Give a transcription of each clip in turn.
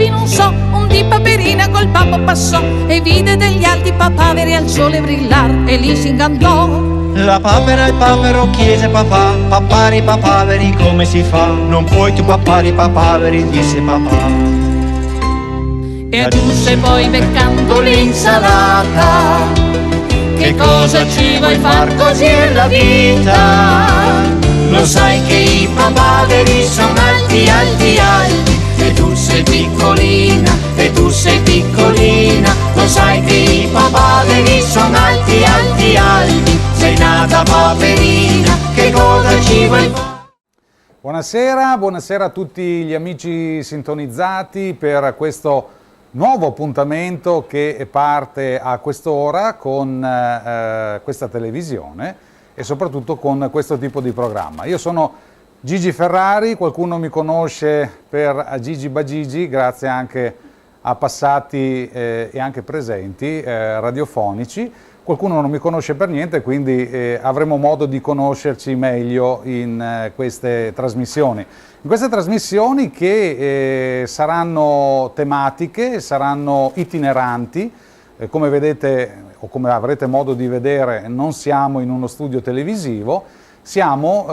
bevi non so, un di Paperina col babbo passò e vide degli alti papaveri al sole brillar e lì si ingannò. La papera al papero chiese papà, papari papaveri come si fa? Non puoi tu papari papaveri, disse papà. E aggiunse poi beccando l'insalata: che cosa ci vuoi far, così è la vita. Lo sai che i papaveri sono alti, alti, alti, e tu sei piccolina, e tu sei piccolina. Lo sai che i papaveri sono alti, alti, alti, sei nata paperina, che cosa ci vuoi fare? Buonasera, buonasera a tutti gli amici sintonizzati per questo nuovo appuntamento che parte a quest'ora con questa televisione e soprattutto con questo tipo di programma. Io sono Gigi Ferrari, qualcuno mi conosce per Gigi Bagigi, grazie anche a passati e anche presenti radiofonici. Qualcuno non mi conosce per niente, quindi avremo modo di conoscerci meglio in queste trasmissioni. In queste trasmissioni che saranno tematiche, saranno itineranti, come vedete o come avrete modo di vedere non siamo in uno studio televisivo, siamo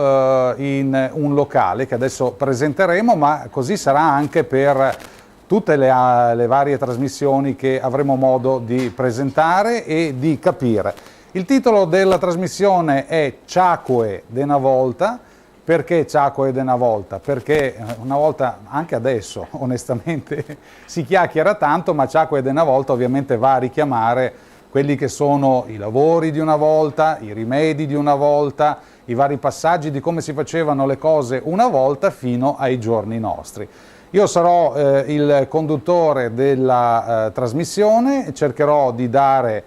in un locale che adesso presenteremo, ma così sarà anche per tutte le varie trasmissioni che avremo modo di presentare e di capire. Il titolo della trasmissione è Ciacque de una volta. Perché Ciacque de una volta? Perché una volta, anche adesso onestamente, si chiacchiera tanto, ma Ciacque de una volta ovviamente va a richiamare quelli che sono i lavori di una volta, i rimedi di una volta, i vari passaggi di come si facevano le cose una volta fino ai giorni nostri. Io sarò il conduttore della trasmissione, cercherò di dare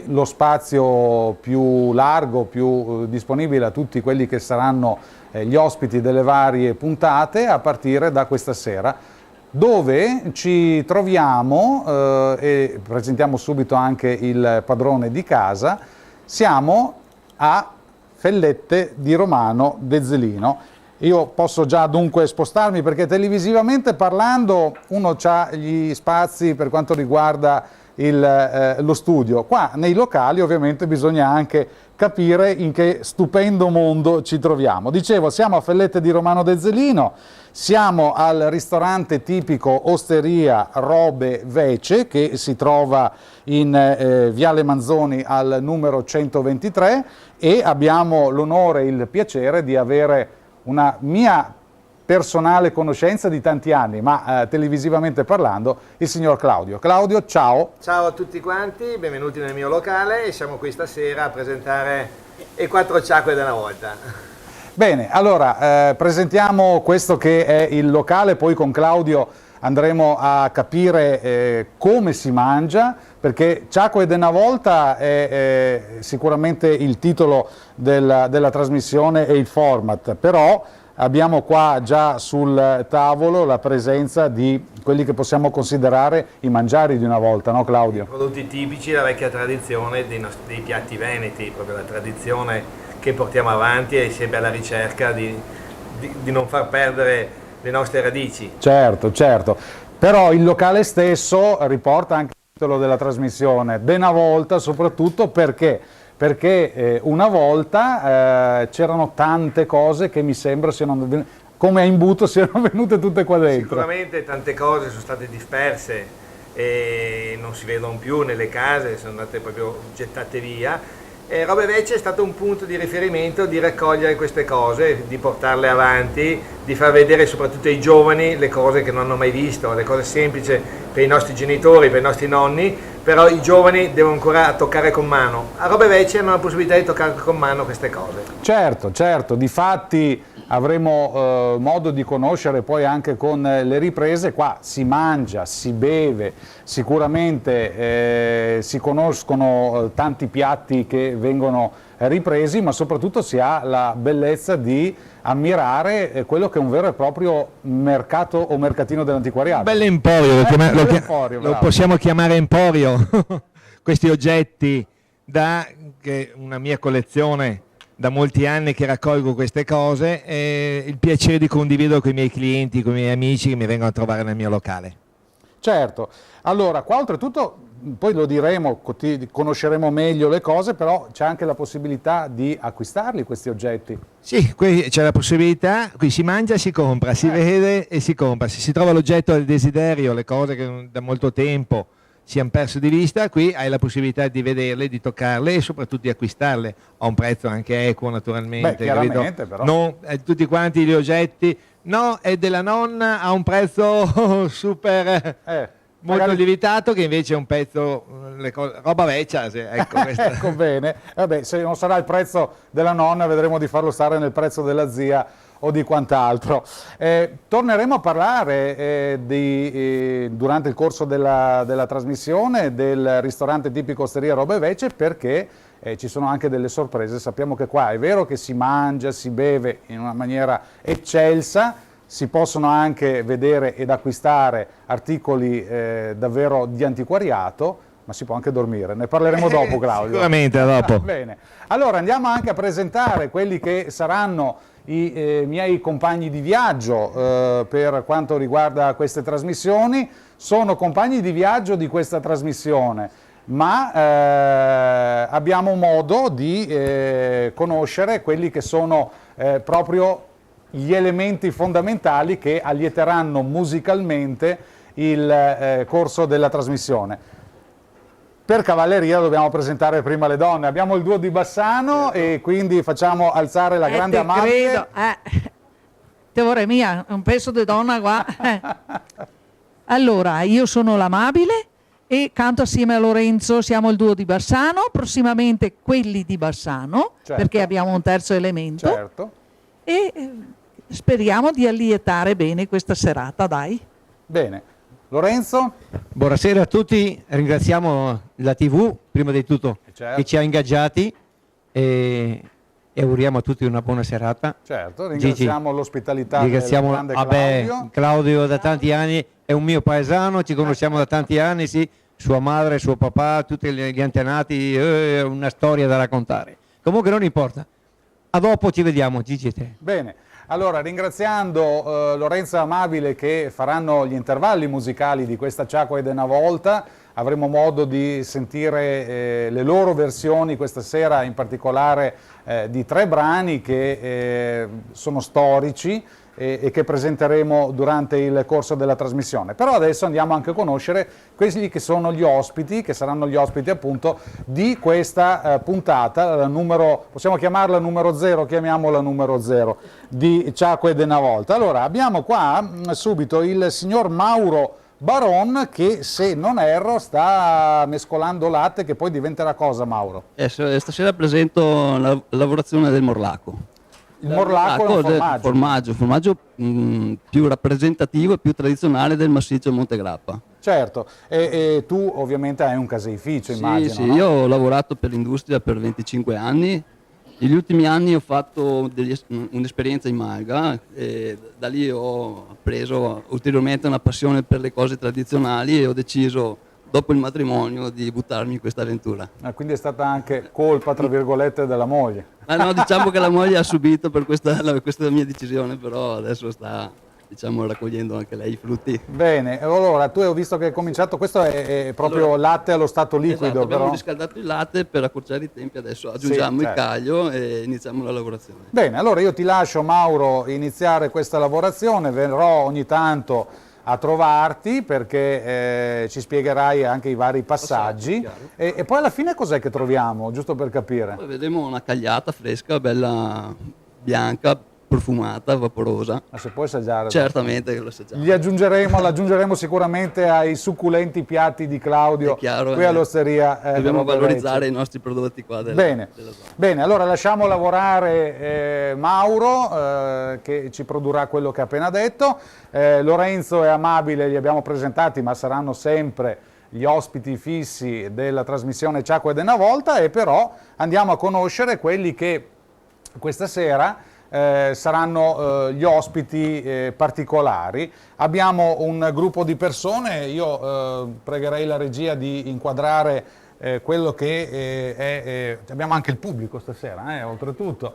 lo spazio più largo, più disponibile a tutti quelli che saranno gli ospiti delle varie puntate a partire da questa sera, dove ci troviamo e presentiamo subito anche il padrone di casa. Siamo a Fellette di Romano Dezzelino. Io posso già dunque spostarmi perché televisivamente parlando uno ha gli spazi per quanto riguarda lo studio. Qua nei locali ovviamente bisogna anche capire in che stupendo mondo ci troviamo. Dicevo, siamo a Fellette di Romano Dezzelino, siamo al ristorante tipico Osteria Robe Vece che si trova in Viale Manzoni al numero 123 e abbiamo l'onore e il piacere di avere una mia personale conoscenza di tanti anni, ma televisivamente parlando, il signor Claudio. Claudio, ciao. Ciao a tutti quanti, benvenuti nel mio locale e siamo qui stasera a presentare i 4 Ciacque de una volta. Bene, allora presentiamo questo che è il locale, poi con Claudio andremo a capire come si mangia, perché Ciacque de una volta è sicuramente il titolo della trasmissione e il format, però abbiamo qua già sul tavolo la presenza di quelli che possiamo considerare i mangiari di una volta, no Claudio? I prodotti tipici, la vecchia tradizione dei piatti veneti, proprio la tradizione che portiamo avanti e sempre alla ricerca di non far perdere le nostre radici. Certo, certo, però il locale stesso riporta anche il titolo della trasmissione, de una volta, soprattutto perché una volta c'erano tante cose che mi sembra siano, come a imbuto, siano venute tutte qua dentro. Sicuramente tante cose sono state disperse e non si vedono più nelle case, sono andate proprio gettate via. Robe Vece è stato un punto di riferimento di raccogliere queste cose, di portarle avanti, di far vedere soprattutto ai giovani le cose che non hanno mai visto, le cose semplici per i nostri genitori, per i nostri nonni, però i giovani devono ancora toccare con mano. A Robe Vece hanno la possibilità di toccare con mano queste cose. Certo, certo, difatti avremo modo di conoscere poi anche con le riprese. Qua si mangia, si beve, sicuramente si conoscono tanti piatti che vengono ripresi, ma soprattutto si ha la bellezza di ammirare quello che è un vero e proprio mercato o mercatino dell'antiquariato. Un bel emporio, lo possiamo chiamare emporio, questi oggetti che una mia collezione da molti anni che raccolgo queste cose e il piacere di condividerlo con i miei clienti, con i miei amici che mi vengono a trovare nel mio locale. Certo, allora qua oltretutto, poi lo diremo, conosceremo meglio le cose, però c'è anche la possibilità di acquistarli questi oggetti. Sì, qui c'è la possibilità, qui si mangia, si compra, si vede e si compra. Se si trova l'oggetto del desiderio, le cose che da molto tempo si hanno perso di vista, qui hai la possibilità di vederle, di toccarle e soprattutto di acquistarle a un prezzo anche equo naturalmente. Beh, chiaramente, però. Non tutti quanti gli oggetti, no, è della nonna a un prezzo super molto magari lievitato, che invece è un pezzo, roba vecchia, ecco. Ecco bene, vabbè, se non sarà il prezzo della nonna vedremo di farlo stare nel prezzo della zia o di quant'altro. Torneremo a parlare durante il corso della trasmissione del ristorante tipico Osteria Robe Vecchie, perché ci sono anche delle sorprese. Sappiamo che qua è vero che si mangia, si beve in una maniera eccelsa, si possono anche vedere ed acquistare articoli davvero di antiquariato, ma si può anche dormire. Ne parleremo dopo, Claudio. Sicuramente dopo. Bene, allora andiamo anche a presentare quelli che saranno i miei compagni di viaggio per quanto riguarda queste trasmissioni. Sono compagni di viaggio di questa trasmissione, ma abbiamo modo di conoscere quelli che sono proprio gli elementi fondamentali che allieteranno musicalmente il corso della trasmissione. Per cavalleria dobbiamo presentare prima le donne. Abbiamo il duo di Bassano, certo, e quindi facciamo alzare la grande Amabile. Te vorrei mia, un pezzo di donna qua. Allora, io sono l'Amabile e canto assieme a Lorenzo, siamo il duo di Bassano, prossimamente quelli di Bassano, certo, perché abbiamo un terzo elemento. Certo. E speriamo di allietare bene questa serata, dai. Bene. Lorenzo? Buonasera a tutti, ringraziamo la TV prima di tutto, certo, che ci ha ingaggiati e auguriamo a tutti una buona serata. Certo, ringraziamo l'ospitalità del grande Claudio. Claudio da tanti anni è un mio paesano, ci conosciamo da tanti anni, sì, sua madre, suo papà, tutti gli antenati, una storia da raccontare. Comunque non importa, a dopo ci vediamo, Gigi e te. Bene. Allora, ringraziando Lorenzo e Amabile che faranno gli intervalli musicali di questa Ciacqua ed una volta, avremo modo di sentire le loro versioni questa sera, in particolare di 3 brani che sono storici e che presenteremo durante il corso della trasmissione. Però adesso andiamo anche a conoscere quelli che sono gli ospiti, che saranno gli ospiti appunto di questa puntata, la numero, possiamo chiamarla numero 0, chiamiamola numero 0, di Ciacqua ed una volta. Allora, abbiamo qua subito il signor Mauro Baron che, se non erro, sta mescolando latte, che poi diventerà cosa, Mauro? Stasera presento la lavorazione del morlaco. Il morlaco è un formaggio più rappresentativo e più tradizionale del massiccio Montegrappa. Certo, e tu ovviamente hai un caseificio, immagino. Sì, no? Io ho lavorato per l'industria per 25 anni, negli ultimi anni ho fatto un'esperienza in Malga e da lì ho preso ulteriormente una passione per le cose tradizionali e ho deciso, dopo il matrimonio, di buttarmi in questa avventura. Quindi è stata anche colpa, tra virgolette, della moglie. No, diciamo che la moglie ha subito per questa mia decisione, però adesso sta, diciamo, raccogliendo anche lei i frutti. Bene, allora tu hai visto che hai cominciato, questo è proprio latte allo stato liquido. Esatto, abbiamo però riscaldato il latte per accorciare i tempi, adesso aggiungiamo il caglio e iniziamo la lavorazione. Bene, allora io ti lascio, Mauro, iniziare questa lavorazione, verrò ogni tanto a trovarti perché ci spiegherai anche i vari passaggi e poi alla fine cos'è che troviamo, giusto per capire? Poi vedremo una cagliata fresca, bella bianca, profumata, vaporosa. Ma se puoi assaggiare? Certamente che lo assaggiamo. L'aggiungeremo sicuramente ai succulenti piatti di Claudio, chiaro, qui all'Osteria. Dobbiamo valorizzare i nostri prodotti qua della zona. Bene, allora lasciamo lavorare Mauro che ci produrrà quello che ha appena detto. Lorenzo e Amabile li abbiamo presentati, ma saranno sempre gli ospiti fissi della trasmissione Ciacqua ed una volta, e però andiamo a conoscere quelli che questa sera saranno gli ospiti particolari. Abbiamo un gruppo di persone, io pregherei la regia di inquadrare quello che abbiamo anche il pubblico stasera, oltretutto,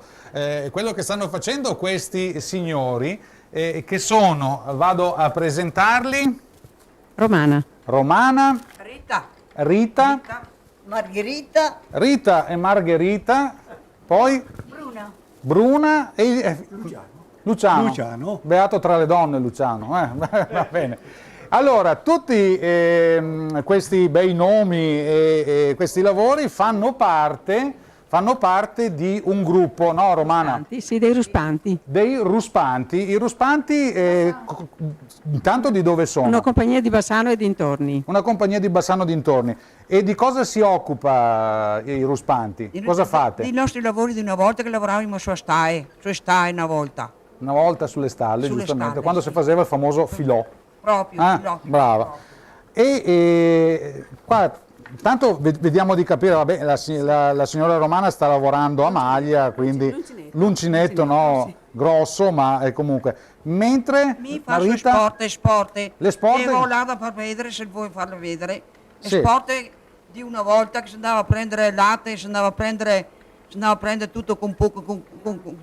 quello che stanno facendo questi signori, che sono, vado a presentarli. Romana. Romana. Rita. Margherita. Rita e Margherita. Poi? Bruna e Luciano. Beato tra le donne Luciano. Va bene. Allora, tutti questi bei nomi e questi lavori fanno parte di un gruppo, no Romana? Sì, dei Ruspanti. Dei Ruspanti. I Ruspanti, intanto di dove sono? Una compagnia di Bassano e dintorni. Una compagnia di Bassano dintorni. E di cosa si occupa i Ruspanti? Cosa fate? I nostri lavori di una volta che lavoravamo su stae una volta. Una volta sulle stalle, giustamente, quando si faceva il famoso filò. Proprio, filò. Brava. E qua, tanto vediamo di capire, vabbè, la signora Romana sta lavorando a maglia, quindi l'uncinetto, no, sì, grosso, ma comunque. Mentre mi faccio sport. Le sport? E ho là da far vedere, se vuoi farlo vedere. Sì. Sport di una volta che si andava a prendere il latte, si andava a prendere tutto con poco, con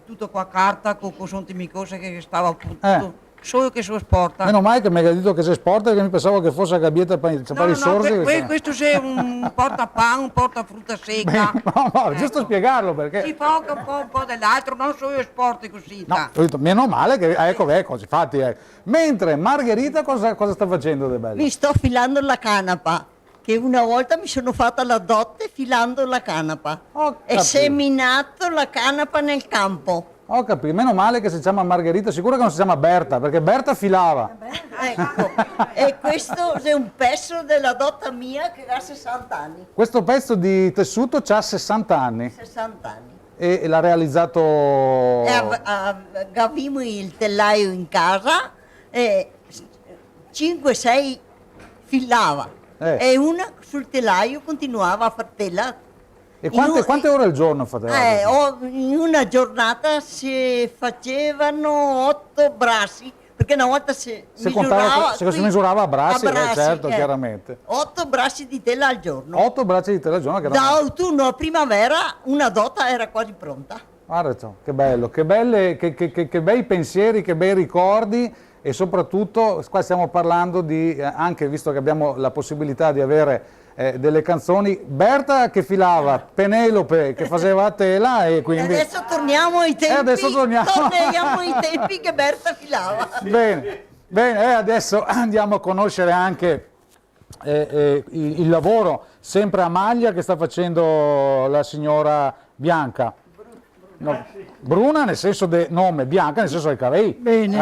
tutto qua carta, con sontimi cose che stava tutto. Solo che sono sport. Meno male che mi hai detto che sei sport, perché mi pensavo che fosse a gabbietta per i sorsi. Questo è un portapane, un portafrutta secca. No, giusto spiegarlo perché. Si fa un po' dell'altro, non solo sport così. No, ho detto, meno male che ecco, infatti. Mentre Margherita cosa sta facendo di bello? Mi sto filando la canapa, che una volta mi sono fatta la dote filando la canapa. E seminato la canapa nel campo. Ho capito, meno male che si chiama Margherita, sicuro che non si chiama Berta, perché Berta filava. Ecco, e questo è un pezzo della dotta mia che ha 60 anni. Questo pezzo di tessuto ha 60 anni. 60 anni. E l'ha realizzato... Avevamo il telaio in casa e 5-6 filava e una sul telaio continuava a far tela. E quante ore al giorno fate? In una giornata si facevano 8 bracci, perché una volta si misurava a bracci, certo, chiaramente. 8 bracci di tela al giorno. 8 bracci di tela al giorno. Da autunno a primavera una dota era quasi pronta. Guarda, che bello, che bei pensieri, che bei ricordi, e soprattutto qua stiamo parlando di, anche visto che abbiamo la possibilità di avere delle canzoni, Berta che filava, Penelope che faceva a tela, e quindi... Adesso torniamo ai tempi, torniamo ai tempi che Berta filava. Bene, adesso andiamo a conoscere anche il lavoro sempre a maglia che sta facendo la signora Bianca. No, Bruna nel senso del nome, Bianca nel senso del capelli. Bene,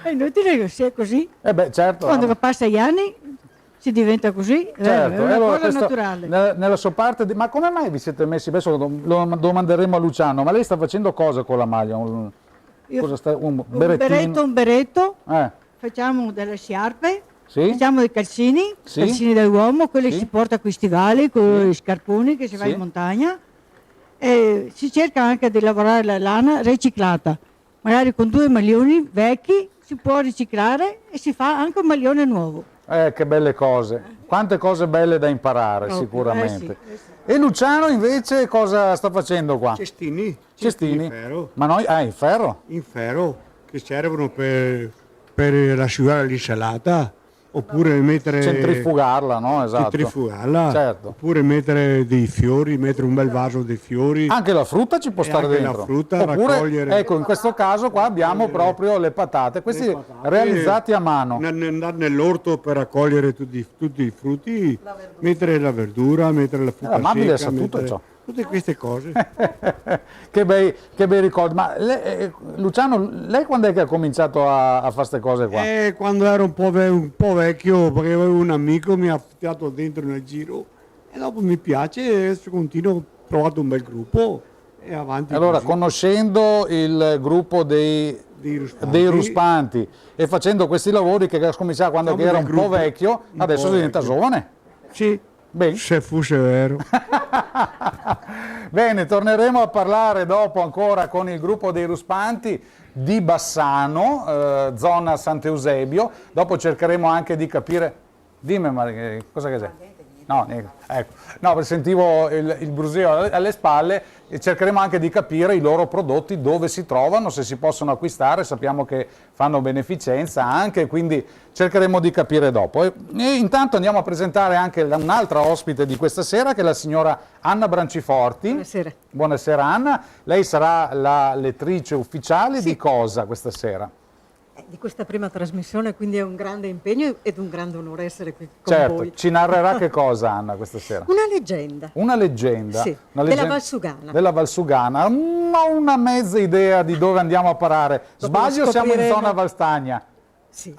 è inutile che sia così. Certo. Quando passa gli anni si diventa così, certo, è una cosa naturale. Nella sua parte, ma come mai vi siete messi, adesso lo domanderemo a Luciano, ma lei sta facendo cosa con la maglia? Un berretto, facciamo delle sciarpe, sì? facciamo dei calzini, sì? calzini dell'uomo, quelli sì? si porta con i stivali, con gli scarponi che si va in montagna, e si cerca anche di lavorare la lana riciclata, magari con 2 maglioni vecchi si può riciclare e si fa anche un maglione nuovo. Che belle cose, quante cose belle da imparare, sicuramente. Sì. E Luciano invece cosa sta facendo qua? Cestini in ferro. Ma noi, in ferro? In ferro, che servono per asciugare l'insalata, oppure mettere... Centrifugarla, no? Esatto. Centrifugarla, certo. Oppure mettere dei fiori, mettere un bel vaso dei fiori. Anche la frutta ci può stare anche dentro. La frutta, oppure, raccogliere... ecco, in questo caso qua abbiamo proprio le patate, questi realizzati a mano. Andare nell'orto per raccogliere tutti i frutti, mettere la verdura, mettere la frutta secca, sa tutto ciò. Tutte queste cose. Che bei ricordi. Ma Luciano, lei quando è che ha cominciato a fare queste cose qua? Quando ero un po' vecchio, perché avevo un amico mi ha affittato dentro nel giro, e dopo mi piace e adesso continuo, ho trovato un bel gruppo e avanti. Allora, così. Conoscendo il gruppo dei Ruspanti e facendo questi lavori che cominciava quando era un po' vecchio, adesso diventa giovane. Sì. Beh, se fosse vero. Bene, torneremo a parlare dopo ancora con il gruppo dei Ruspanti di Bassano, zona Sant'Eusebio. Dopo cercheremo anche di capire Dimmi, cosa che c'è? No, ecco. No, sentivo il brusio alle spalle e cercheremo anche di capire i loro prodotti, dove si trovano, se si possono acquistare. Sappiamo che fanno beneficenza anche, quindi cercheremo di capire dopo. E intanto andiamo a presentare anche un'altra ospite di questa sera, che è la signora Anna Branciforti. Buonasera. Buonasera Anna. Lei sarà la lettrice ufficiale di cosa questa sera? Di questa prima trasmissione, quindi è un grande impegno ed un grande onore essere qui con voi. Certo, ci narrerà che cosa Anna questa sera? Una leggenda. Una leggenda? Sì, una della Valsugana. Della Valsugana, ma una mezza idea di dove andiamo a parare. Sbaglio, siamo in zona Valstagna? Sì.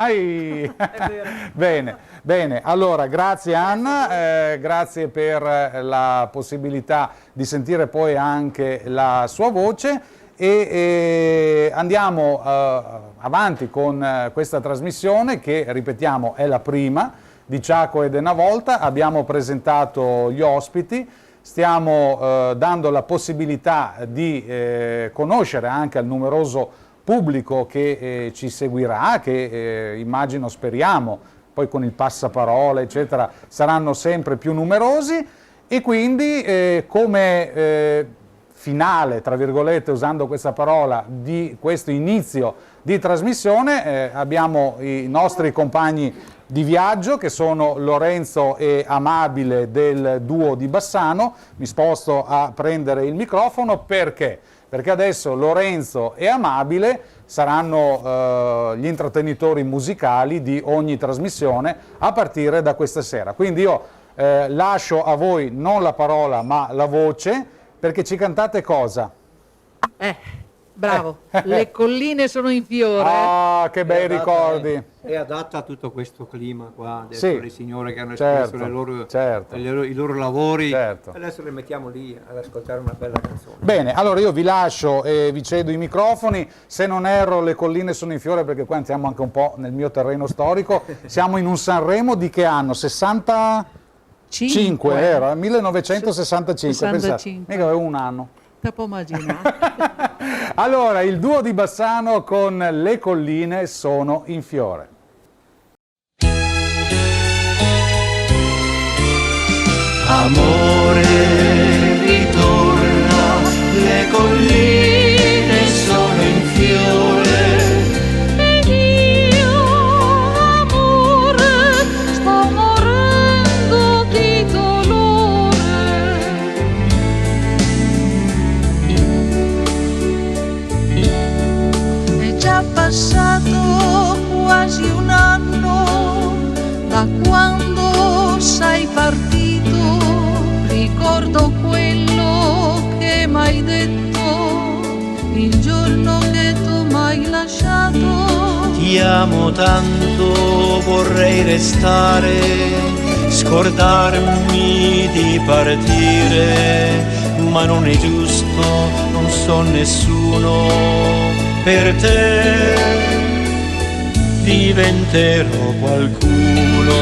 Bene, bene, allora grazie Anna, grazie per la possibilità di sentire poi anche la sua voce. E andiamo avanti con questa trasmissione che, ripetiamo, è la prima di Ciacco ed Una Volta. Abbiamo presentato gli ospiti, stiamo dando la possibilità di conoscere anche al numeroso pubblico che ci seguirà, che immagino, speriamo, poi con il passaparola eccetera saranno sempre più numerosi, e quindi come finale, tra virgolette, usando questa parola, di questo inizio di trasmissione abbiamo i nostri compagni di viaggio, che sono Lorenzo e Amabile del duo di Bassano. Mi sposto a prendere il microfono perché adesso Lorenzo e Amabile saranno gli intrattenitori musicali di ogni trasmissione a partire da questa sera. Quindi io lascio a voi non la parola ma la voce, perché ci cantate cosa? Bravo, le colline sono in fiore. Ah, che bei ricordi. È adatta a tutto questo clima qua, adesso Sì, le signore che hanno espresso i loro lavori, adesso le mettiamo lì ad ascoltare una bella canzone. Bene, allora io vi lascio e vi cedo i microfoni. Se non erro, le colline sono in fiore, perché qua entriamo anche un po' nel mio terreno storico. Siamo in un Sanremo di che anno? 65, vero? 1965, pensate, mica avevo un anno. Te può immaginare. Allora, il duo di Bassano con Le colline sono in fiore. Amore, ritorna, le colline sono in fiore. Ed io, amore, sto morendo di dolore. È già passato quasi un anno da quando sei partito. Ricordo quello che m'hai detto il giorno che tu m'hai lasciato. Ti amo tanto, vorrei restare, scordarmi di partire, ma non è giusto, non so nessuno. Per te diventerò qualcuno.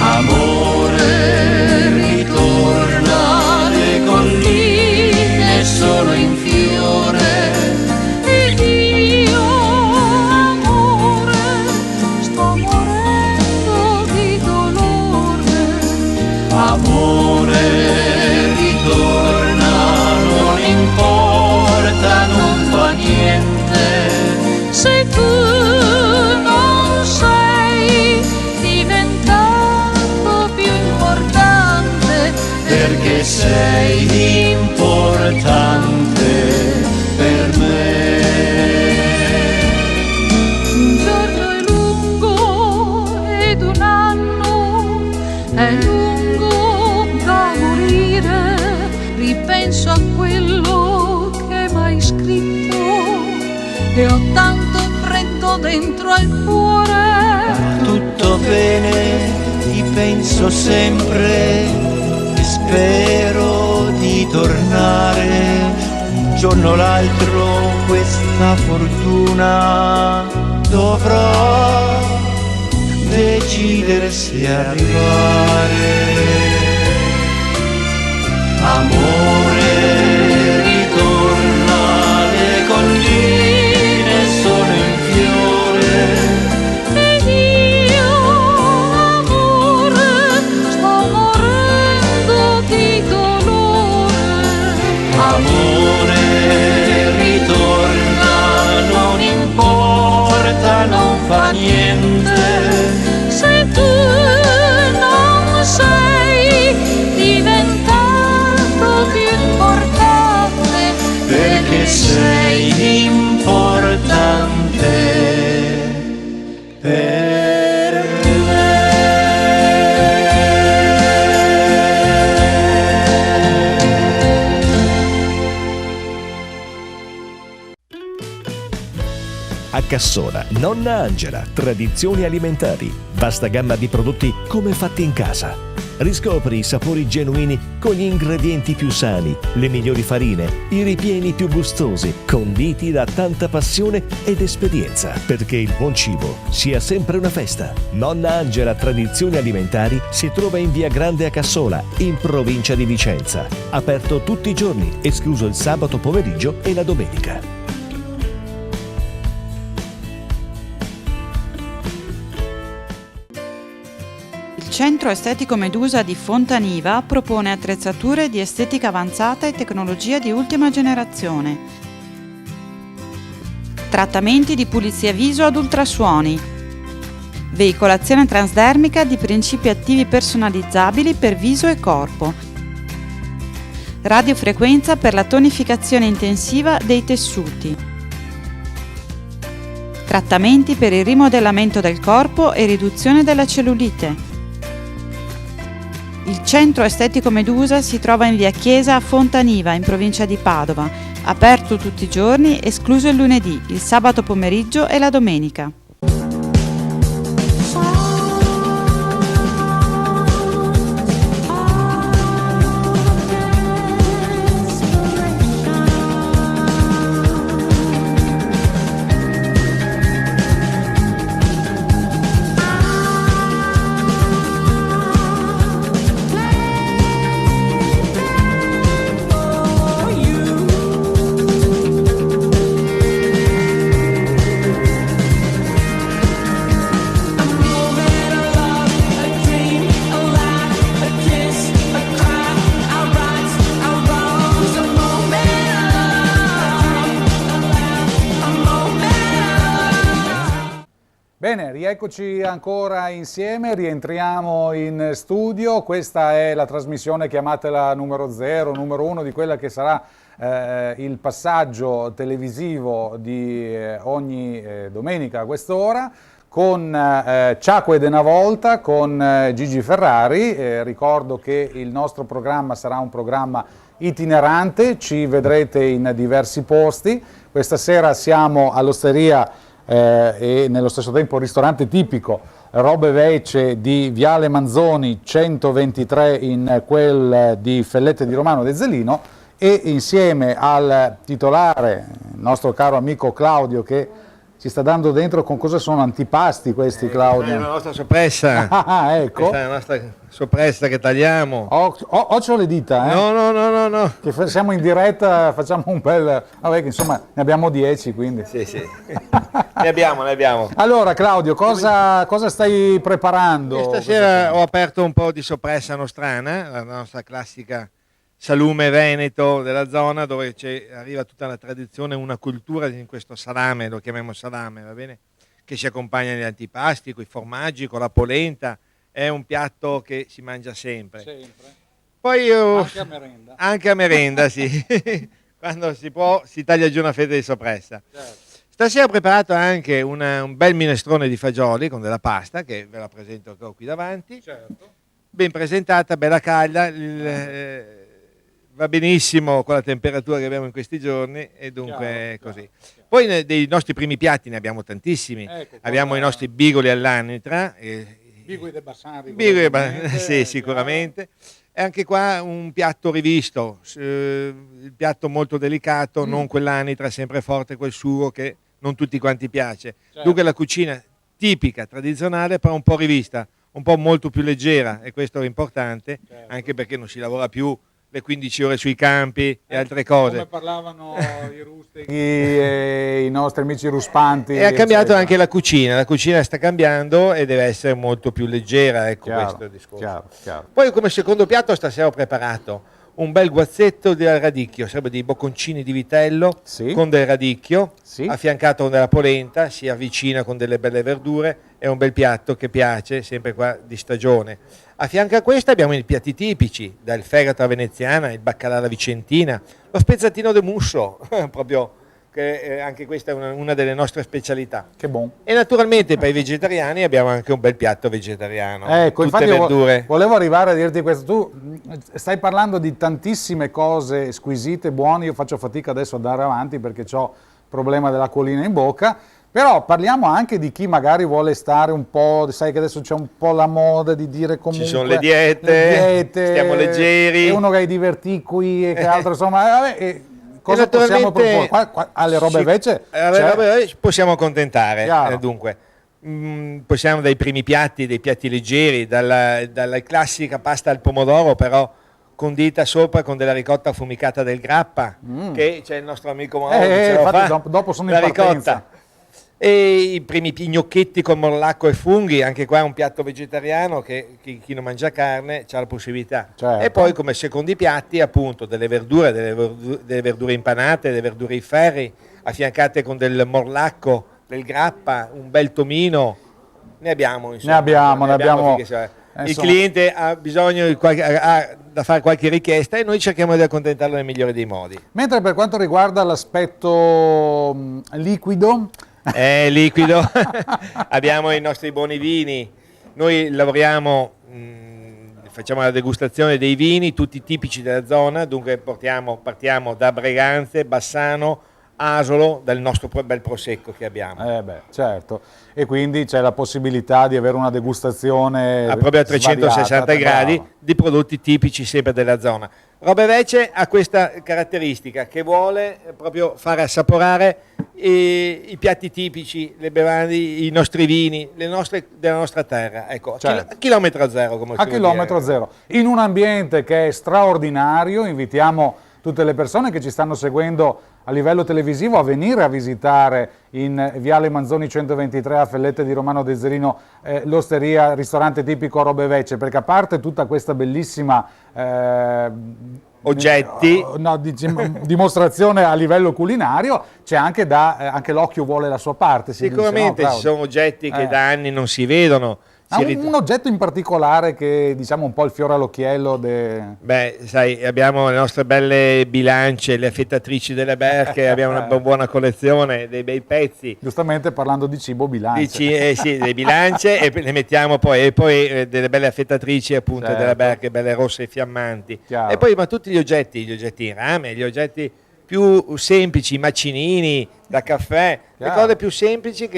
Amore, ritorna, le colline sono in fiore. Ed io, amore, sto morendo di dolore. Amore, ritorna, non importa, non fa niente. Se tu non sei diventato più importante, perché sei importante per me. un giorno è lungo ed un anno è lungo da morire. Ripenso a quello che m'hai scritto e ho tanto freddo dentro al cuore. Tutto bene, ti penso sempre e spero di tornare un giorno o l'altro. Questa fortuna dovrò decidere se arrivare. Amore, ritorna, le colline sono in fiore. Ed io, Cassola, Nonna Angela, tradizioni alimentari, vasta gamma di prodotti come fatti in casa. Riscopri i sapori genuini con gli ingredienti più sani, le migliori farine, i ripieni più gustosi, conditi da tanta passione ed esperienza, perché il buon cibo sia sempre una festa. Nonna Angela Tradizioni Alimentari si trova in via Grande a Cassola, in provincia di Vicenza. Aperto tutti i giorni, escluso il sabato pomeriggio e la domenica. Il Centro Estetico Medusa di Fontaniva propone attrezzature di estetica avanzata e tecnologia di ultima generazione. Trattamenti di pulizia viso ad ultrasuoni. Veicolazione transdermica di principi attivi personalizzabili per viso e corpo. Radiofrequenza per la tonificazione intensiva dei tessuti. Trattamenti per il rimodellamento del corpo e riduzione della cellulite. Il Centro Estetico Medusa si trova in via Chiesa a Fontaniva, in provincia di Padova, aperto tutti i giorni, escluso il lunedì, il sabato pomeriggio e la domenica. Bene, rieccoci ancora insieme, rientriamo in studio. Questa è la trasmissione, chiamatela numero 0, numero 1 di quella che sarà il passaggio televisivo di ogni domenica a quest'ora, con Ciacque de una volta, con Gigi Ferrari. Ricordo che il nostro programma sarà un programma itinerante, ci vedrete in diversi posti. Questa sera siamo all'Osteria e nello stesso tempo ristorante tipico Robe Vecce di Viale Manzoni 123, in quel di Fellette di Romano de Zelino, e insieme al titolare, il nostro caro amico Claudio, che ci sta dando dentro. Con cosa sono antipasti questi, Claudio? È la nostra soppressa. Ah, ecco. Questa è la nostra soppressa che tagliamo. Occhio le dita, eh? No. Che siamo in diretta, facciamo un bel... Vabbè, che insomma ne abbiamo 10, quindi... Sì. ne abbiamo. Allora, Claudio, cosa stai preparando? Stasera ho aperto un po' di soppressa nostrana, la nostra classica salume veneto della zona, dove arriva tutta la tradizione, una cultura in questo salame, lo chiamiamo salame, va bene? Che si accompagna agli antipasti, con i formaggi, con la polenta. È un piatto che si mangia sempre. Poi anche a merenda. Anche a merenda, sì. Quando si può si taglia giù una fetta di soppressa. Certo. Stasera ho preparato anche un bel minestrone di fagioli con della pasta, che ve la presento che ho qui davanti. Certo. Ben presentata, bella calda, va benissimo con la temperatura che abbiamo in questi giorni, e dunque così. Poi dei nostri primi piatti ne abbiamo tantissimi. Ecco, abbiamo i nostri bigoli all'anitra. Bigoli del Bassari. Sì, sicuramente. E anche qua un piatto rivisto, il piatto molto delicato, non quell'anitra, sempre forte quel sugo che non tutti quanti piace. Certo. Dunque la cucina tipica, tradizionale, però un po' rivista, un po' molto più leggera, e questo è importante, certo, anche perché non si lavora più le 15 ore sui campi e altre cose. Come parlavano i rusteghi e i nostri amici ruspanti. E ha cambiato anche la cucina sta cambiando e deve essere molto più leggera, ecco, chiaro, questo è il discorso. Chiaro. Poi come secondo piatto stasera ho preparato un bel guazzetto di radicchio, sarebbe dei bocconcini di vitello con del radicchio, affiancato con della polenta, si avvicina con delle belle verdure, è un bel piatto che piace, sempre qua di stagione. A fianco a questo abbiamo i piatti tipici, dal fegato alla veneziana, il baccalà alla vicentina, lo spezzatino de musso, proprio, che anche questa è una delle nostre specialità. Che buon. E naturalmente per i vegetariani abbiamo anche un bel piatto vegetariano, ecco, tutte infatti verdure. Volevo arrivare a dirti questo, tu stai parlando di tantissime cose squisite, buone, io faccio fatica adesso ad andare avanti perché ho il problema dell'acquolina in bocca, Però parliamo anche di chi magari vuole stare un po', sai che adesso c'è un po' la moda di dire comunque... Ci sono le diete, stiamo leggeri. E uno che ha i diverticoli e che altro, insomma... vabbè, cosa possiamo proporre? Alle robe invece? Alle robe possiamo accontentare, dunque. Possiamo dai primi piatti, dei piatti leggeri, dalla classica pasta al pomodoro, però condita sopra con della ricotta affumicata del grappa, che c'è il nostro amico Mauro che ce lo fa, dopo sono la in partenza. ricotta. E i primi gnocchetti con morlacco e funghi, anche qua è un piatto vegetariano che chi non mangia carne ha la possibilità. Certo. E poi come secondi piatti appunto delle verdure impanate, delle verdure ai ferri, affiancate con del morlacco, del grappa, un bel tomino. Ne abbiamo, insomma. Ne abbiamo. Il cliente ha bisogno da fare qualche richiesta e noi cerchiamo di accontentarlo nel migliore dei modi. Mentre per quanto riguarda l'aspetto liquido... liquido, abbiamo i nostri buoni vini, noi lavoriamo, facciamo la degustazione dei vini, tutti tipici della zona, dunque partiamo da Breganze, Bassano, Asolo, dal nostro bel prosecco che abbiamo. Certo, e quindi c'è la possibilità di avere una degustazione proprio a 360 svariata, gradi bravo. di prodotti tipici sempre della zona. Robe Vece ha questa caratteristica che vuole proprio fare assaporare i piatti tipici, le bevande, i nostri vini, della nostra terra, ecco, Certo. a chilometro zero, come A si vuol chilometro dire. zero, in un ambiente che è straordinario. Invitiamo tutte le persone che ci stanno seguendo a livello televisivo a venire a visitare in Viale Manzoni 123 a Fellette di Romano Dezzerino l'osteria, ristorante tipico Robe Vece, perché a parte tutta questa bellissima oggetti, dimostrazione a livello culinario, c'è anche anche l'occhio vuole la sua parte. Sicuramente ci sono oggetti che da anni non si vedono. Un oggetto in particolare che diciamo un po' il fiore all'occhiello? Beh, sai, abbiamo le nostre belle bilance, le affettatrici delle berche, abbiamo una buona collezione, dei bei pezzi. Giustamente parlando di cibo, bilance. Sì, delle bilance e le mettiamo poi delle belle affettatrici appunto Certo. delle berche, belle rosse e fiammanti. Chiaro. E poi ma tutti gli oggetti in rame, gli oggetti più semplici, i macinini da caffè, le cose più semplici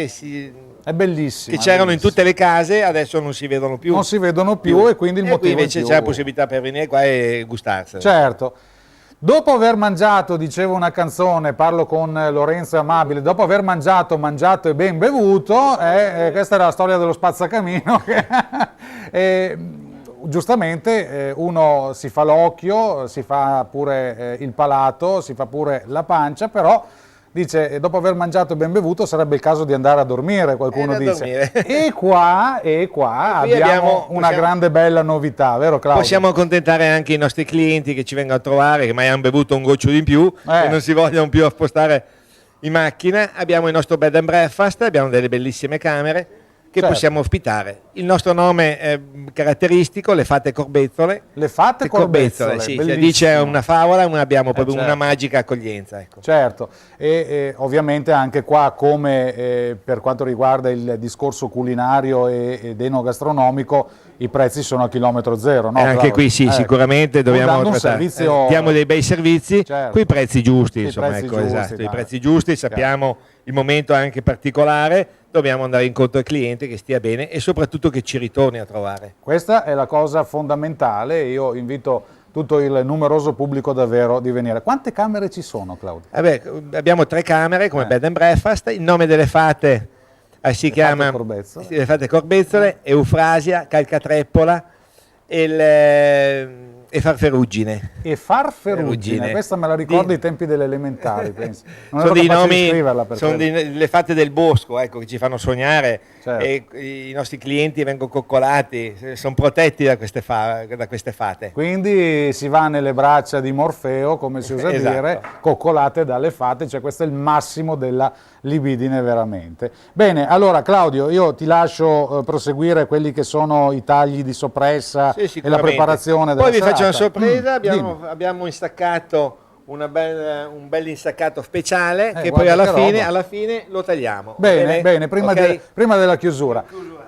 è bellissimo. Che c'erano in tutte le case, adesso non si vedono più. Non si vedono più e quindi il motivo qui invece in più. c'è la possibilità per venire qua e gustarselo. Certo. Dopo aver mangiato, diceva una canzone, parlo con Lorenzo Amabile, dopo aver mangiato e ben bevuto, questa era la storia dello spazzacamino, giustamente uno si fa l'occhio, si fa pure il palato, si fa pure la pancia, però dice dopo aver mangiato e ben bevuto sarebbe il caso di andare a dormire, qualcuno dice. E qua abbiamo una grande bella novità, vero Claudio? Possiamo accontentare anche i nostri clienti che ci vengono a trovare, che mai hanno bevuto un goccio di più e non si vogliono più spostare in macchina. Abbiamo il nostro bed and breakfast, abbiamo delle bellissime camere che possiamo ospitare. Il nostro nome è caratteristico, le fate corbezzole. Le fate corbezzole, sì, si dice una favola, abbiamo proprio una magica accoglienza. Ecco. Certo, e ovviamente anche qua come per quanto riguarda il discorso culinario ed enogastronomico, i prezzi sono a chilometro zero. No, anche qui sì, sicuramente dobbiamo diamo dei bei servizi, certo. Con i prezzi giusti, I prezzi giusti, sappiamo il momento anche particolare, dobbiamo andare incontro al cliente che stia bene e soprattutto che ci ritorni a trovare. Questa è la cosa fondamentale, io invito tutto il numeroso pubblico davvero di venire. Quante camere ci sono, Claudio? Abbiamo 3 camere come bed and breakfast, il nome delle fate si chiama le fate corbezzole, Eufrasia, Calcatreppola e Farferuggine. E Farferuggine, questa me la ricordo i tempi delle elementari, penso. Non sono dei nomi, sono le fate del bosco, ecco, che ci fanno sognare, certo. E i nostri clienti vengono coccolati, sono protetti da queste fate. Quindi si va nelle braccia di Morfeo, come si usa dire, coccolate dalle fate, cioè questo è il massimo della libidine veramente. Bene, allora Claudio, io ti lascio proseguire quelli che sono i tagli di soppressa e la preparazione della Poi vi serata. faccio una sorpresa, abbiamo instaccato un bel insaccato speciale che poi alla fine lo tagliamo. Bene, prima della chiusura.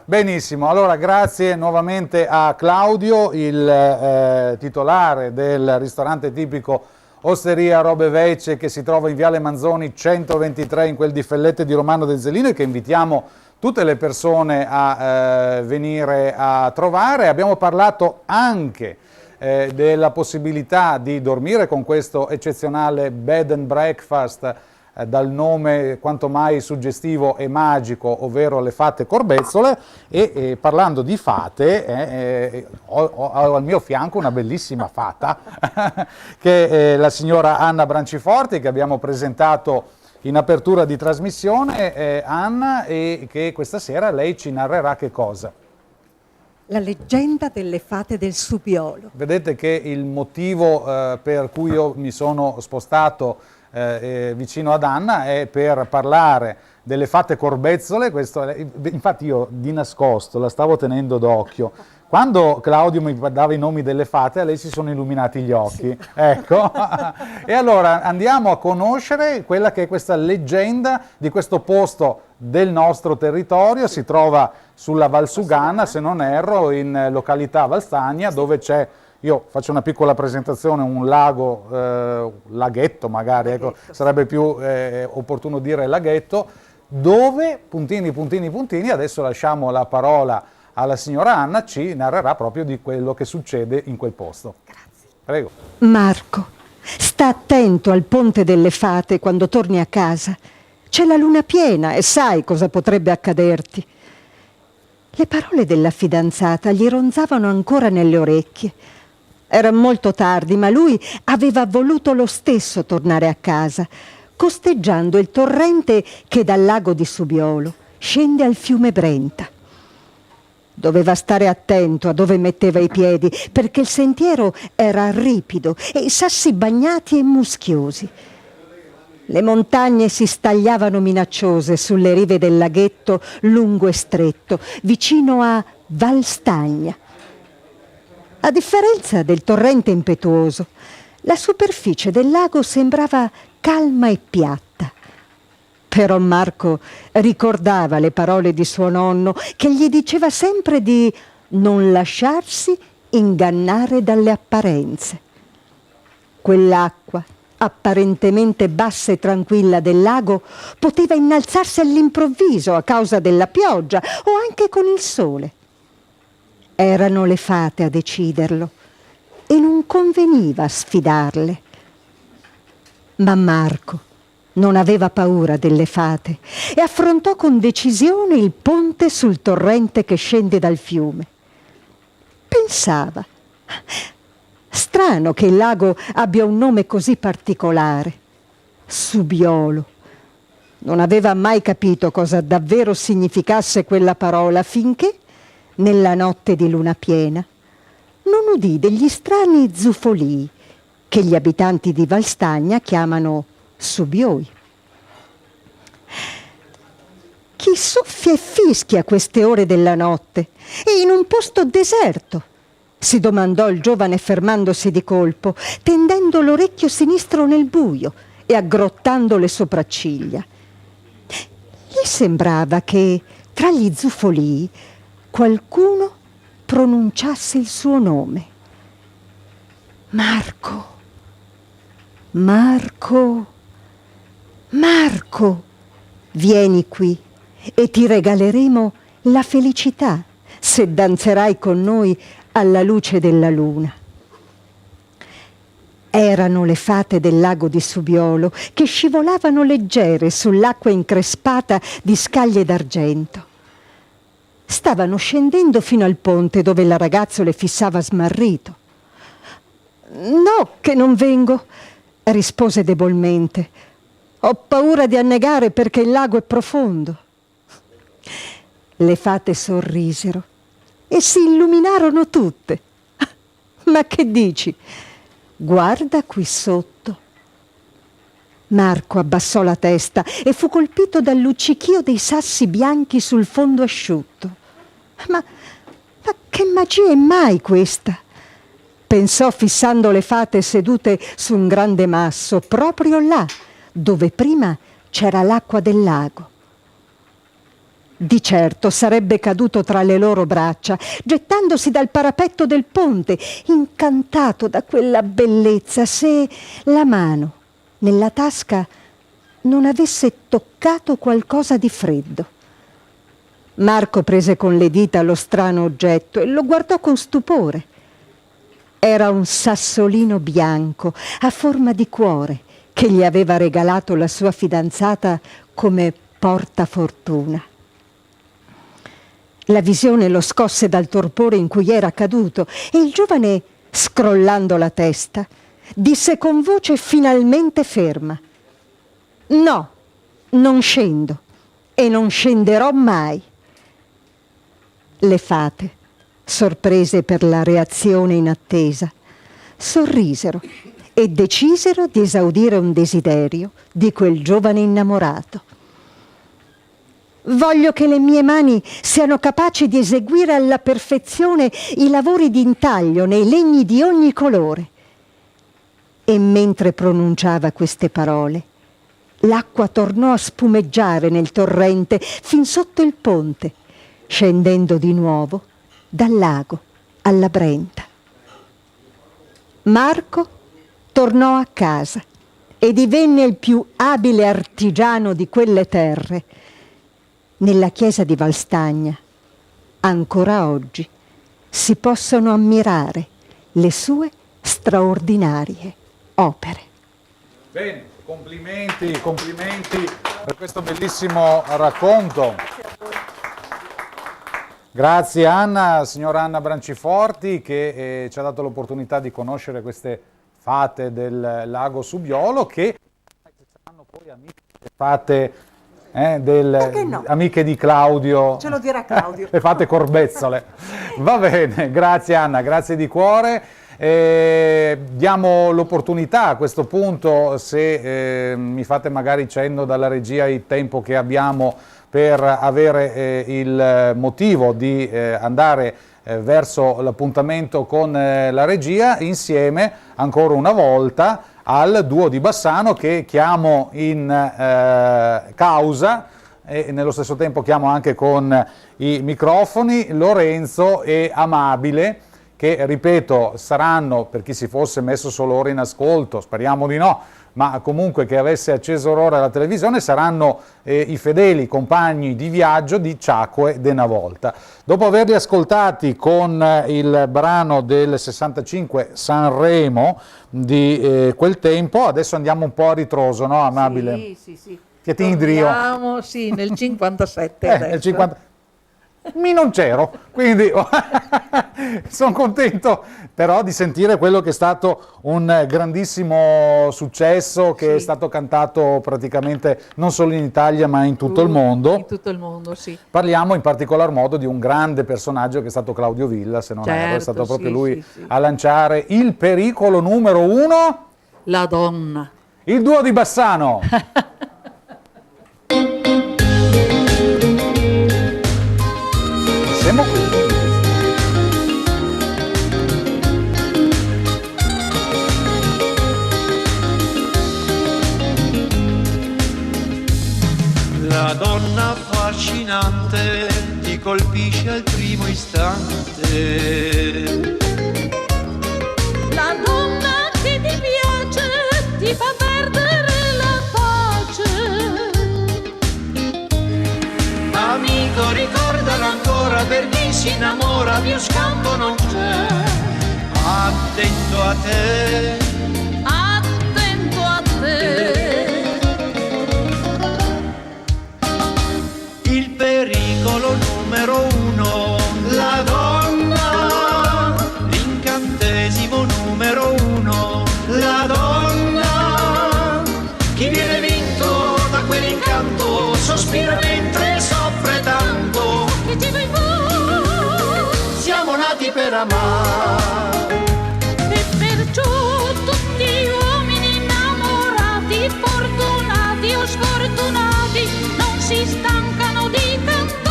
Benissimo, allora grazie nuovamente a Claudio, il titolare del ristorante tipico Osteria Robe Vecce, che si trova in Viale Manzoni 123 in quel di Fellette di Romano del Zelino, e che invitiamo tutte le persone a venire a trovare. Abbiamo parlato anche della possibilità di dormire con questo eccezionale bed and breakfast dal nome quanto mai suggestivo e magico, ovvero le Fate Corbezzole, e parlando di fate ho al mio fianco una bellissima fata che è la signora Anna Branciforti, che abbiamo presentato in apertura di trasmissione, Anna, e che questa sera lei ci narrerà che cosa? La leggenda delle fate del Subiolo. Vedete che il motivo per cui io mi sono spostato vicino ad Anna è per parlare delle Fate Corbezzole. Infatti io di nascosto la stavo tenendo d'occhio. Quando Claudio mi dava i nomi delle fate, a lei si sono illuminati gli occhi. Sì. Ecco. E allora andiamo a conoscere quella che è questa leggenda di questo posto del nostro territorio. Si trova sulla Valsugana, se non erro, in località Valstagna, dove c'è, io faccio una piccola presentazione, un lago, laghetto magari, ecco, sarebbe più opportuno dire laghetto, dove, puntini, puntini, puntini, adesso lasciamo la parola alla signora Anna, ci narrerà proprio di quello che succede in quel posto. Grazie. Prego. Marco, sta attento al Ponte delle Fate quando torni a casa. C'è la luna piena e sai cosa potrebbe accaderti. Le parole della fidanzata gli ronzavano ancora nelle orecchie. Era molto tardi, ma lui aveva voluto lo stesso tornare a casa, costeggiando il torrente che dal lago di Subiolo scende al fiume Brenta. Doveva stare attento a dove metteva i piedi, perché il sentiero era ripido e i sassi bagnati e muschiosi. Le montagne si stagliavano minacciose sulle rive del laghetto lungo e stretto, vicino a Valstagna. A differenza del torrente impetuoso, la superficie del lago sembrava calma e piatta. Però Marco ricordava le parole di suo nonno, che gli diceva sempre di non lasciarsi ingannare dalle apparenze. Quell'acqua, apparentemente bassa e tranquilla del lago, poteva innalzarsi all'improvviso a causa della pioggia o anche con il sole. Erano le fate a deciderlo e non conveniva sfidarle. Ma Marco non aveva paura delle fate e affrontò con decisione il ponte sul torrente che scende dal fiume. Pensava, strano che il lago abbia un nome così particolare, Subiolo. Non aveva mai capito cosa davvero significasse quella parola, finché, nella notte di luna piena, non udì degli strani zufolii che gli abitanti di Valstagna chiamano Subioi. Chi soffia e fischia a queste ore della notte e in un posto deserto? Si domandò il giovane fermandosi di colpo, tendendo l'orecchio sinistro nel buio e aggrottando le sopracciglia. Gli sembrava che tra gli zufolii qualcuno pronunciasse il suo nome. Marco, Marco, Marco, vieni qui e ti regaleremo la felicità se danzerai con noi alla luce della luna. Erano le fate del lago di Subiolo che scivolavano leggere sull'acqua increspata di scaglie d'argento. Stavano scendendo fino al ponte dove il ragazzo le fissava smarrito. «No, che non vengo», rispose debolmente. «Ho paura di annegare perché il lago è profondo». Le fate sorrisero e si illuminarono tutte. «Ma che dici? Guarda qui sotto». Marco abbassò la testa e fu colpito dal luccichio dei sassi bianchi sul fondo asciutto. Ma che magia è mai questa? Pensò fissando le fate sedute su un grande masso, proprio là, dove prima c'era l'acqua del lago. Di certo sarebbe caduto tra le loro braccia, gettandosi dal parapetto del ponte, incantato da quella bellezza, se la mano nella tasca non avesse toccato qualcosa di freddo. Marco prese con le dita lo strano oggetto e lo guardò con stupore. Era un sassolino bianco a forma di cuore che gli aveva regalato la sua fidanzata come portafortuna. La visione lo scosse dal torpore in cui era caduto e il giovane, scrollando la testa, disse con voce finalmente ferma: «No, non scendo e non scenderò mai». Le fate, sorprese per la reazione inattesa, sorrisero e decisero di esaudire un desiderio di quel giovane innamorato. «Voglio che le mie mani siano capaci di eseguire alla perfezione i lavori di intaglio nei legni di ogni colore». E mentre pronunciava queste parole, l'acqua tornò a spumeggiare nel torrente fin sotto il ponte, scendendo di nuovo dal lago alla Brenta. Marco tornò a casa e divenne il più abile artigiano di quelle terre. Nella chiesa di Valstagna, ancora oggi, si possono ammirare le sue straordinarie opere. Bene, complimenti per questo bellissimo racconto. Grazie Anna, signora Anna Branciforti, che ci ha dato l'opportunità di conoscere queste fate del lago Subbiolo, che saranno poi amiche fate no? Amiche di Claudio. Ce lo dirà Claudio. Le fate corbezzole. Va bene, grazie Anna, grazie di cuore. Diamo l'opportunità a questo punto, se mi fate magari cenno dalla regia il tempo che abbiamo per avere il motivo di andare verso l'appuntamento con la regia, insieme ancora una volta al duo di Bassano, che chiamo in causa e nello stesso tempo chiamo anche con i microfoni, Lorenzo e Amabile, che ripeto saranno, per chi si fosse messo solo ora in ascolto, speriamo di no, ma comunque che avesse acceso ora la televisione, saranno i fedeli compagni di viaggio di Ciacque de una volta. Dopo averli ascoltati con il brano del 65 Sanremo di quel tempo, adesso andiamo un po' a ritroso, no Amabile? Sì. Che ti indrio? Torniamo, sì, nel 57 nel 50... Mi non c'ero, quindi sono contento però di sentire quello che è stato un grandissimo successo, che è stato cantato praticamente non solo in Italia ma in tutto il mondo. In tutto il mondo, sì. Parliamo in particolar modo di un grande personaggio che è stato Claudio Villa, se non erro, è stato proprio lui a lanciare il pericolo numero 1. La donna. Il duo di Bassano. Siamo qui. La donna affascinante ti colpisce al primo istante. La donna che ti piace ti fa perdere la pace. Amico, ricordalo ancora, per chi si innamora più scampo non c'è. Attento a te, Attento a te. il pericolo numero 1, la donna, l'incantesimo numero 1, la donna. Chi viene vinto da quell'incanto sospira mentre soffre tanto. Che ci vuoi fare? Siamo nati per amare. E perciò tutti gli uomini innamorati, fortunati o sfortunati, non si stancano di cantare.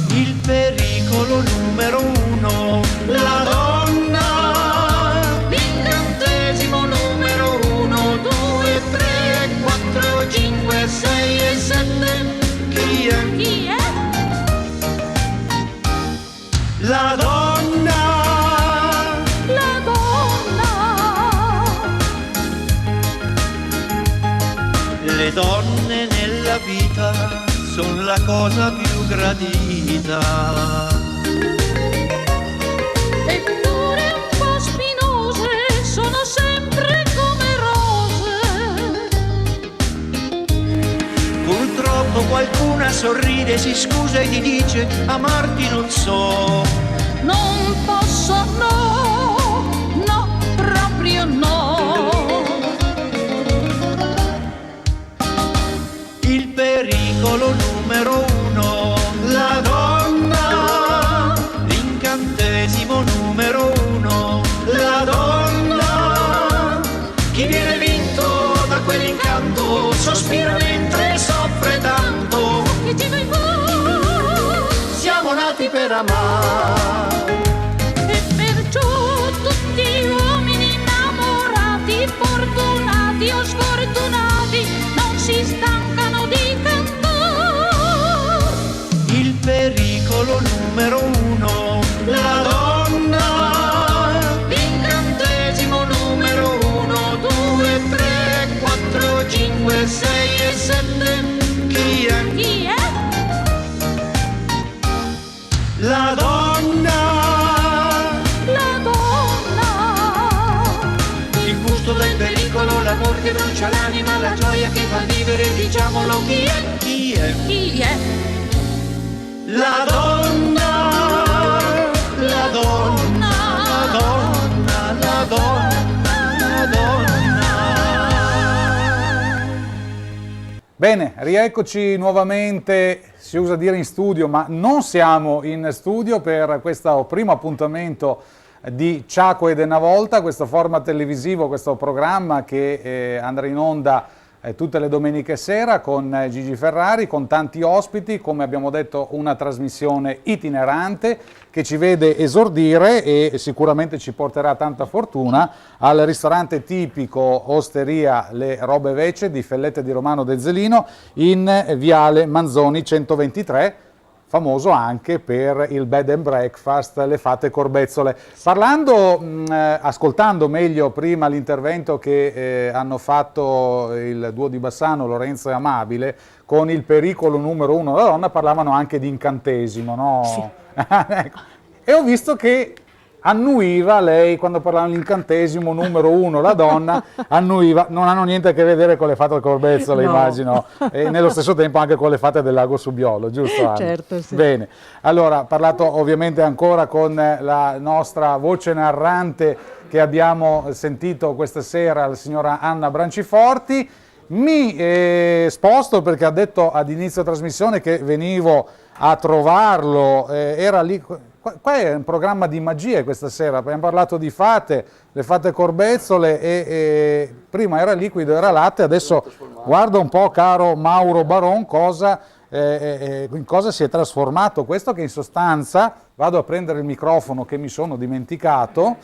Il pericolo numero 1, la donna, L'incantesimo numero 1, 2, 3, 4, 5, 6 e 7. chi è La donna, la donna. le donne nella vita sono la cosa più gradita. Eppure un po' spinose, sono sempre come rose. Purtroppo qualcuna sorride, si scusa e ti dice amarti non so. Non posso, no, no, proprio no. Il pericolo numero uno, la donna. L'incantesimo numero uno, la donna. Chi viene vinto da quell'incanto sospira mentre soffre tanto. Che ci vai voi? Siamo nati per amare. E perciò tutti uomini innamorati, fortunati o sfortunati, non si stancano di cantare. Il pericolo numero uno, la donna. L'incantesimo numero uno, 2, 3, 4, 5, 6 e 7. Chi è? Chi è? La donna. La donna. Il gusto del pericolo, l'amor che brucia l'anima, la gioia che fa vivere, diciamolo chi è? Chi è? Chi è? La donna. La donna. La donna. La donna. La donna. Bene, rieccoci nuovamente, si usa dire in studio, ma non siamo in studio per questo primo appuntamento di Ciaco ed una volta, questo format televisivo, questo programma che andrà in onda tutte le domeniche sera con Gigi Ferrari, con tanti ospiti, come abbiamo detto una trasmissione itinerante che ci vede esordire e sicuramente ci porterà tanta fortuna al ristorante tipico Osteria Le Robe Vece di Fellette di Romano De Zelino in Viale Manzoni 123, famoso anche per il bed and breakfast, le fate corbezzole. Ascoltando meglio prima l'intervento che hanno fatto il duo di Bassano, Lorenzo e Amabile, con il pericolo numero uno della donna, parlavano anche di incantesimo, no? Sì. E ho visto che annuiva lei quando parlava dell'incantesimo numero uno, la donna annuiva, non hanno niente a che vedere con le fate corbezzole, no. Immagino, e nello stesso tempo anche con le fate del lago Subiolo, giusto Anna? Certo, sì. Bene, allora parlato ovviamente ancora con la nostra voce narrante che abbiamo sentito questa sera, la signora Anna Branciforti. Mi sposto perché ha detto ad inizio trasmissione che venivo a trovarlo, era lì. Qua è un programma di magie questa sera, abbiamo parlato di fate, le fate corbezzole e prima era liquido, era latte, adesso guarda un po' caro Mauro Baron in cosa si è trasformato questo, che in sostanza, vado a prendere il microfono che mi sono dimenticato,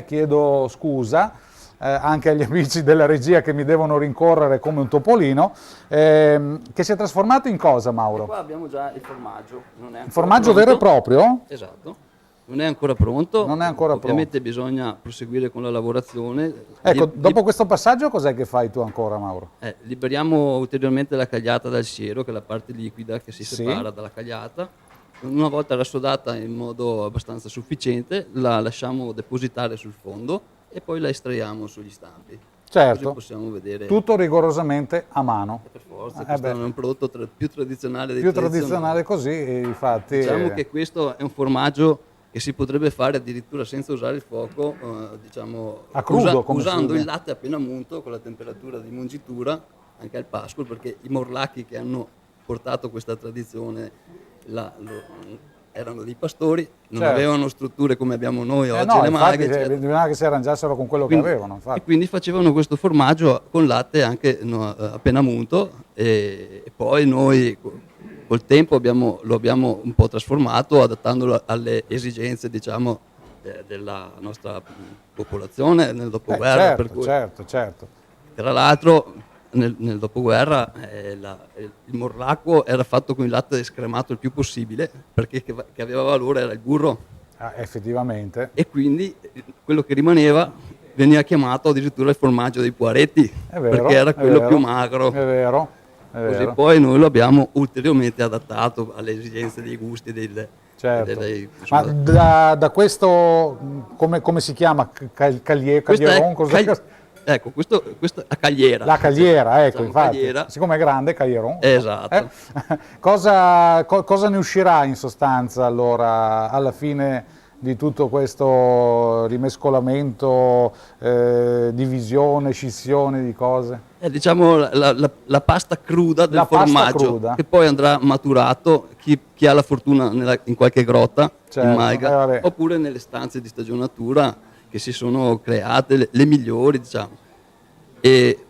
chiedo scusa, anche agli amici della regia che mi devono rincorrere come un topolino, che si è trasformato in cosa, Mauro? E qua abbiamo già il formaggio. Non è il formaggio pronto. Vero e proprio? Esatto. Non è ancora pronto. Non è ancora Ovviamente pronto. bisogna proseguire con la lavorazione. Ecco, dopo questo passaggio cos'è che fai tu ancora, Mauro? Liberiamo ulteriormente la cagliata dal siero, che è la parte liquida che si separa dalla cagliata. Una volta rassodata in modo abbastanza sufficiente, la lasciamo depositare sul fondo e poi la estraiamo sugli stampi. Certo, così possiamo vedere tutto rigorosamente a mano. Per forza, questo è un prodotto più tradizionale dei più tradizionale così, infatti. Diciamo che questo è un formaggio che si potrebbe fare addirittura senza usare il fuoco, diciamo, a crudo, usando il latte appena munto con la temperatura di mungitura anche al pascolo, perché i morlacchi che hanno portato questa tradizione erano dei pastori, non avevano strutture come abbiamo noi oggi, no, le maghe. Bisognava che si arrangiassero con quello che avevano. Infatti. E quindi facevano questo formaggio con latte anche appena munto e poi noi col tempo lo abbiamo un po' trasformato, adattandolo alle esigenze, diciamo, della nostra popolazione nel dopoguerra. Certo. Tra l'altro nel dopoguerra il morlacco era fatto con il latte scremato il più possibile, perché che aveva valore era il burro. Effettivamente. E quindi quello che rimaneva veniva chiamato addirittura il formaggio dei Poaretti, perché era quello più magro. È vero. Così poi noi lo abbiamo ulteriormente adattato alle esigenze dei gusti Certo. Ma da questo, come si chiama? Caglieron? Ecco, questo è la cagliera. La cagliera, ecco, infatti. Cagliera. Siccome è grande, Caglieron. Esatto. Cosa ne uscirà in sostanza allora alla fine di tutto questo rimescolamento, divisione, scissione di cose? Diciamo la pasta cruda del formaggio, che poi andrà maturato, chi ha la fortuna in qualche grotta, in Maiga, oppure nelle stanze di stagionatura che si sono create, le migliori, diciamo. E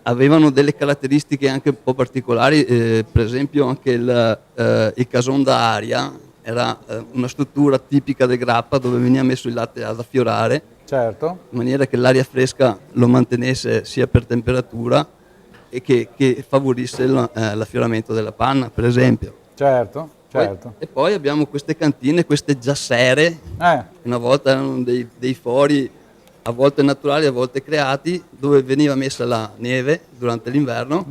avevano delle caratteristiche anche un po' particolari, per esempio anche il cason d'aria era una struttura tipica del grappa dove veniva messo il latte ad affiorare, in maniera che l'aria fresca lo mantenesse sia per temperatura e che favorisse l'affioramento della panna, per esempio. Certo. E poi abbiamo queste cantine, queste giassere, una volta erano dei fori a volte naturali, a volte creati, dove veniva messa la neve durante l'inverno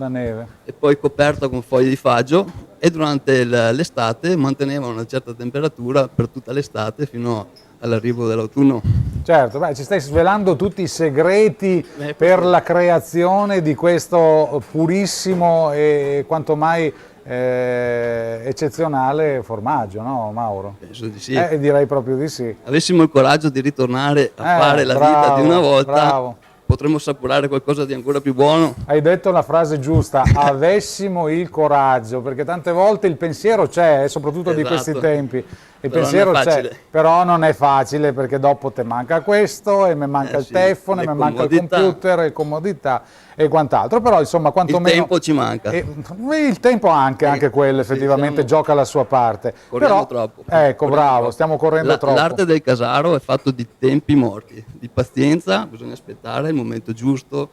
e poi coperta con foglie di faggio, e durante l'estate mantenevano una certa temperatura per tutta l'estate fino all'arrivo dell'autunno. Certo, ci stai svelando tutti i segreti per la creazione di questo purissimo e quanto mai eccezionale formaggio, no Mauro? Penso di sì. Direi proprio di sì. Avessimo il coraggio di ritornare a fare la vita di una volta, potremmo assaporare qualcosa di ancora più buono. Hai detto la frase giusta, avessimo il coraggio, perché tante volte il pensiero c'è, soprattutto di questi tempi. Il pensiero c'è, però non è facile, perché dopo te manca questo, e mi manca il telefono, e mi manca il computer, e comodità e quant'altro. Però insomma, quantomeno il tempo ci manca. Il tempo anche quello effettivamente gioca la sua parte. Corriamo troppo. Ecco, bravo, stiamo correndo troppo. L'arte del casaro è fatto di tempi morti, di pazienza, bisogna aspettare il momento giusto,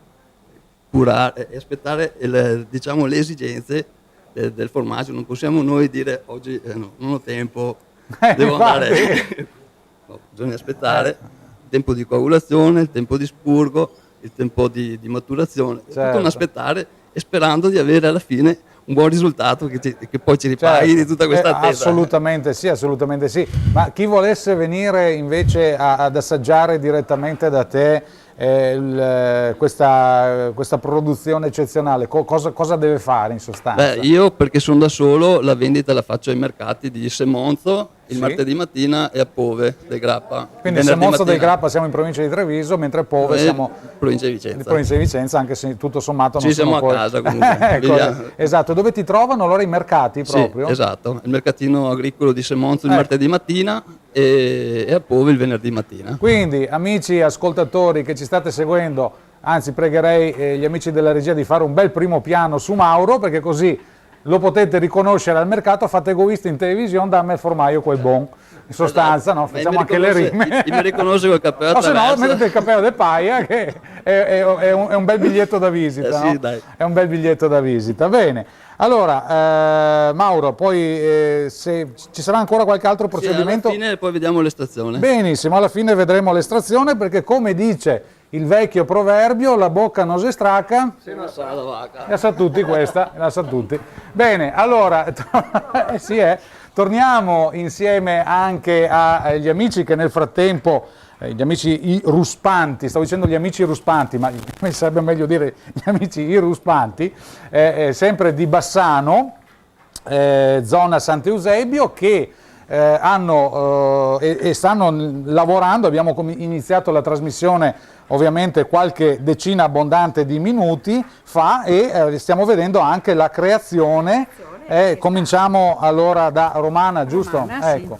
curare e aspettare diciamo, le esigenze del formaggio. Non possiamo noi dire oggi no, non ho tempo, devo andare. No, bisogna aspettare il tempo di coagulazione, il tempo di spurgo, il tempo di maturazione, tutto un aspettare, e sperando di avere alla fine un buon risultato che poi ci ripaghi di tutta questa attesa. Assolutamente sì. Ma chi volesse venire invece ad assaggiare direttamente da te questa produzione eccezionale, cosa deve fare in sostanza? Io, perché sono da solo, la vendita la faccio ai mercati di Semonzo il martedì mattina e a Pove del Grappa. Quindi Semonzo del Grappa siamo in provincia di Treviso, mentre Pove siamo provincia di Vicenza. Anche se tutto sommato non siamo a casa comunque. Esatto, dove ti trovano allora i mercati proprio? Sì, esatto, il mercatino agricolo di Semonzo il martedì mattina e a Pove il venerdì mattina. Quindi amici ascoltatori che ci state seguendo, anzi pregherei gli amici della regia di fare un bel primo piano su Mauro, perché così lo potete riconoscere al mercato. Fate egoisti in televisione, dammi il formaio quel bon. In sostanza, no? Facciamo anche le rime. Mi riconosce col cappello attraverso. No, se no, mettete il cappello del Paia, che è un bel biglietto da visita. Sì, no? dai. È un bel biglietto da visita. Bene. Allora, Mauro, poi se ci sarà ancora qualche altro procedimento? Alla fine poi vediamo l'estrazione. Benissimo, alla fine vedremo l'estrazione, perché come dice il vecchio proverbio, la bocca non si stracca. Se non sa la vaca. La sa tutti questa, la sa tutti. Bene, allora, torniamo insieme anche agli amici che nel frattempo, gli amici i ruspanti, stavo dicendo gli amici ruspanti, ma mi sarebbe meglio dire gli amici i ruspanti, sempre di Bassano, zona Sant'Eusebio, che hanno e stanno lavorando. Abbiamo iniziato la trasmissione ovviamente qualche decina abbondante di minuti fa, e stiamo vedendo anche la creazione. Cominciamo allora da Romana, giusto? Romana, ecco.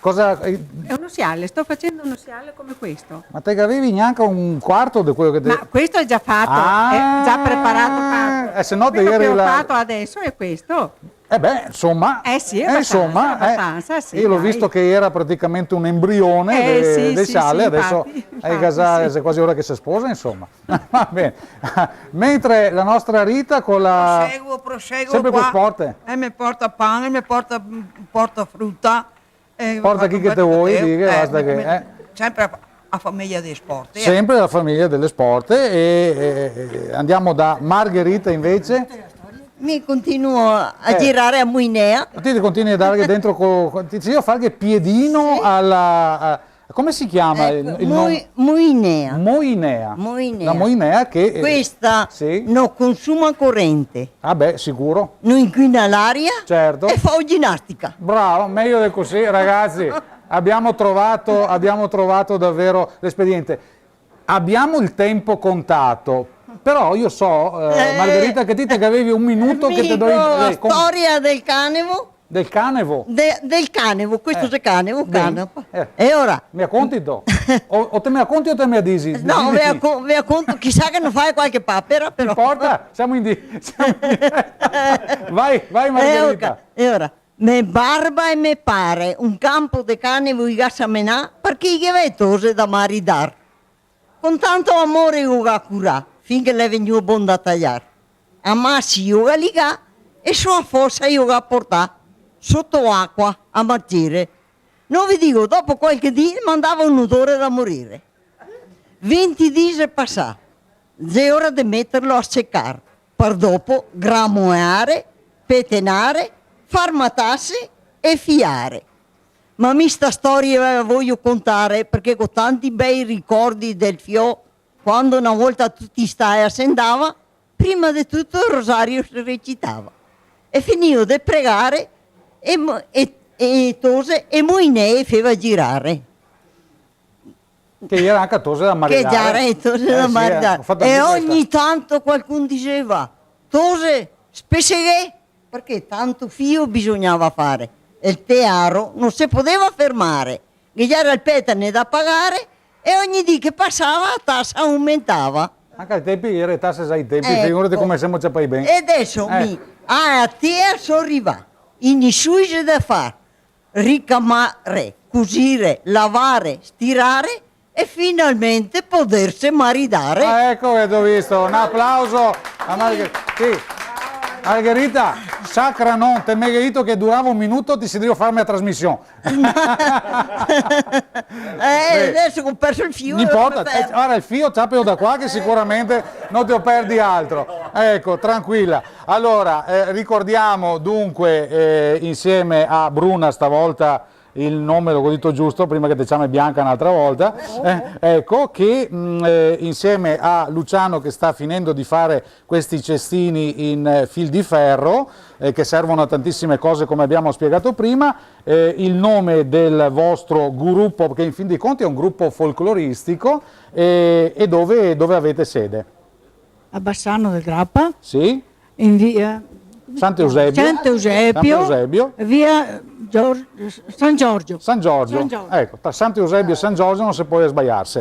Cosa... È un osiale, sto facendo un osiale come questo. Ma te che avevi neanche un quarto di quello che... Ma questo è già fatto, è già preparato. Se no quello che ho fatto adesso è questo. Insomma, sì, abbastanza, io l'ho visto che era praticamente un embrione del sale, adesso hai gasato, è quasi ora che si sposa, insomma. Va bene. Mentre la nostra Rita con la... Proseguo sempre qua. con sport. Mi porta pane, mi porta frutta, Porta chi che te vuoi, di che basta che... Sempre a famiglia dei sport. Sempre la famiglia delle sport e andiamo da Margherita invece. Mi continuo a girare a Muinea. Ti continui a dare dentro, io fare piedino alla... come si chiama? Muinea. Moinea. La Moinea che... Questa non consuma corrente. Ah beh, sicuro. Non inquina l'aria. Certo. E fa ginnastica. Bravo, meglio di così ragazzi. Abbiamo trovato davvero l'espediente. Abbiamo il tempo contato, però io so, Margherita, che dite che avevi un minuto che te do la storia del canevo. Del canevo? Del canevo, questo è canevo. E ora? Mi raccontito? o te me racconti o te me disi? No, vi racconto, chissà che non fai qualche papera, però. Non importa, siamo in vai Margherita. E ora? Me barba e me pare un campo de canevo i gassamenà perché gli vetose da maridar. Con tanto amore io ga curà, finché le venivo buon da tagliare. Amassi io ga ligà e sua fossa io ga portà sotto acqua a marcire. Non vi dico, dopo qualche dì mandava un odore da morire. 20 dì è passato, è ora di metterlo a seccare, per dopo gramoare, petenare, far matarsi e fiare. Ma sta storia la voglio contare perché ho tanti bei ricordi del fio quando una volta tutti stai assendava, prima di tutto il rosario si recitava. E finivo di pregare e tose e Moinei faceva girare. Che era anche tose da maridare. Che già era tose da maridare. E ogni tanto qualcuno diceva, tose, speseghe, perché tanto fio bisognava fare. E il tearo non si poteva fermare, che già era il petane da pagare e ogni dì che passava la tassa aumentava. Anche ai tempi era tasse ai tempi, figurati come siamo già poi bene. E adesso a te sono arrivato, in suise da fare, ricamare, cusire, lavare, stirare e finalmente potersi maridare. Ecco che ho visto, un applauso a Margherita. Sì. Margherita, sacra non, te mi hai detto che durava un minuto, ti si deve farmi la trasmissione. Adesso ho perso il filo. Non importa, ora il filo tappelo da qua che sicuramente non te lo perdi altro. Ecco, tranquilla. Allora, ricordiamo dunque insieme a Bruna stavolta, il nome l'ho detto giusto prima che te chiami Bianca un'altra volta, ecco che insieme a Luciano che sta finendo di fare questi cestini in fil di ferro che servono a tantissime cose come abbiamo spiegato prima, il nome del vostro gruppo che in fin dei conti è un gruppo folcloristico e dove avete sede? A Bassano del Grappa. Sì. In via Sant'Eusebio. Via San Giorgio. San Giorgio. Ecco, tra Sant'Eusebio e San Giorgio non si può sbagliarsi.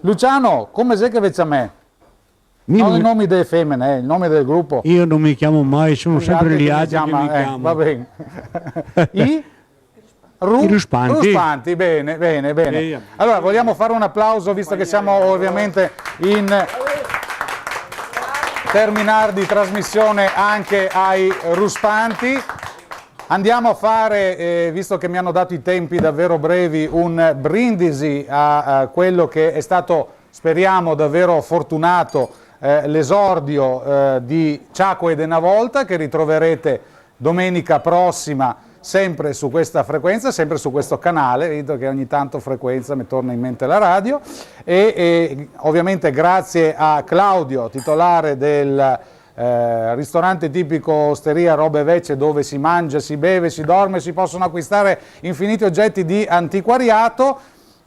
Luciano, come sei che vece a me? Non i nomi delle femmine, il nome del gruppo. Io non mi chiamo mai, sono sempre gli altri che mi chiamano. Va bene. I Ruspanti. Bene. Allora, vogliamo fare un applauso, visto che siamo ovviamente in terminare di trasmissione anche ai Ruspanti. Andiamo a fare, visto che mi hanno dato i tempi davvero brevi, un brindisi a quello che è stato, speriamo, davvero fortunato l'esordio di Ciacque ed una volta, che ritroverete domenica prossima sempre su questa frequenza, sempre su questo canale, vedo che ogni tanto frequenza mi torna in mente la radio e ovviamente grazie a Claudio, titolare del ristorante tipico Osteria Robe Vecce, dove si mangia, si beve, si dorme, si possono acquistare infiniti oggetti di antiquariato.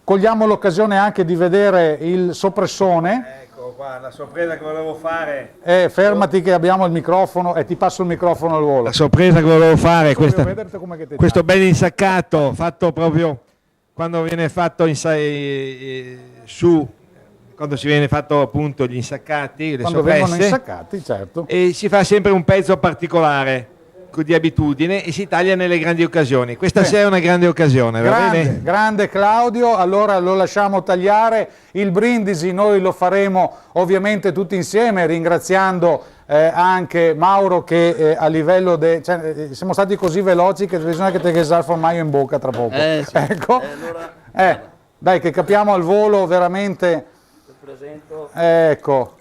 Cogliamo l'occasione anche di vedere il soppressone. Ecco qua, la sorpresa che volevo fare. Fermati che abbiamo il microfono e ti passo il microfono al volo. La sorpresa che volevo fare, questo ben insaccato, fatto proprio quando viene fatto quando si viene fatto appunto gli insaccati, le quando soppresse, vengono insaccati, certo. E si fa sempre un pezzo particolare. di abitudine e si taglia nelle grandi occasioni. Questa sera è una grande occasione, va bene? Grande Claudio, allora lo lasciamo tagliare. Il brindisi noi lo faremo ovviamente tutti insieme, ringraziando anche Mauro che a livello siamo stati così veloci che bisogna che te il formaio in bocca tra poco. Sì. Ecco. Allora... dai che capiamo al volo veramente. Presento. Ecco,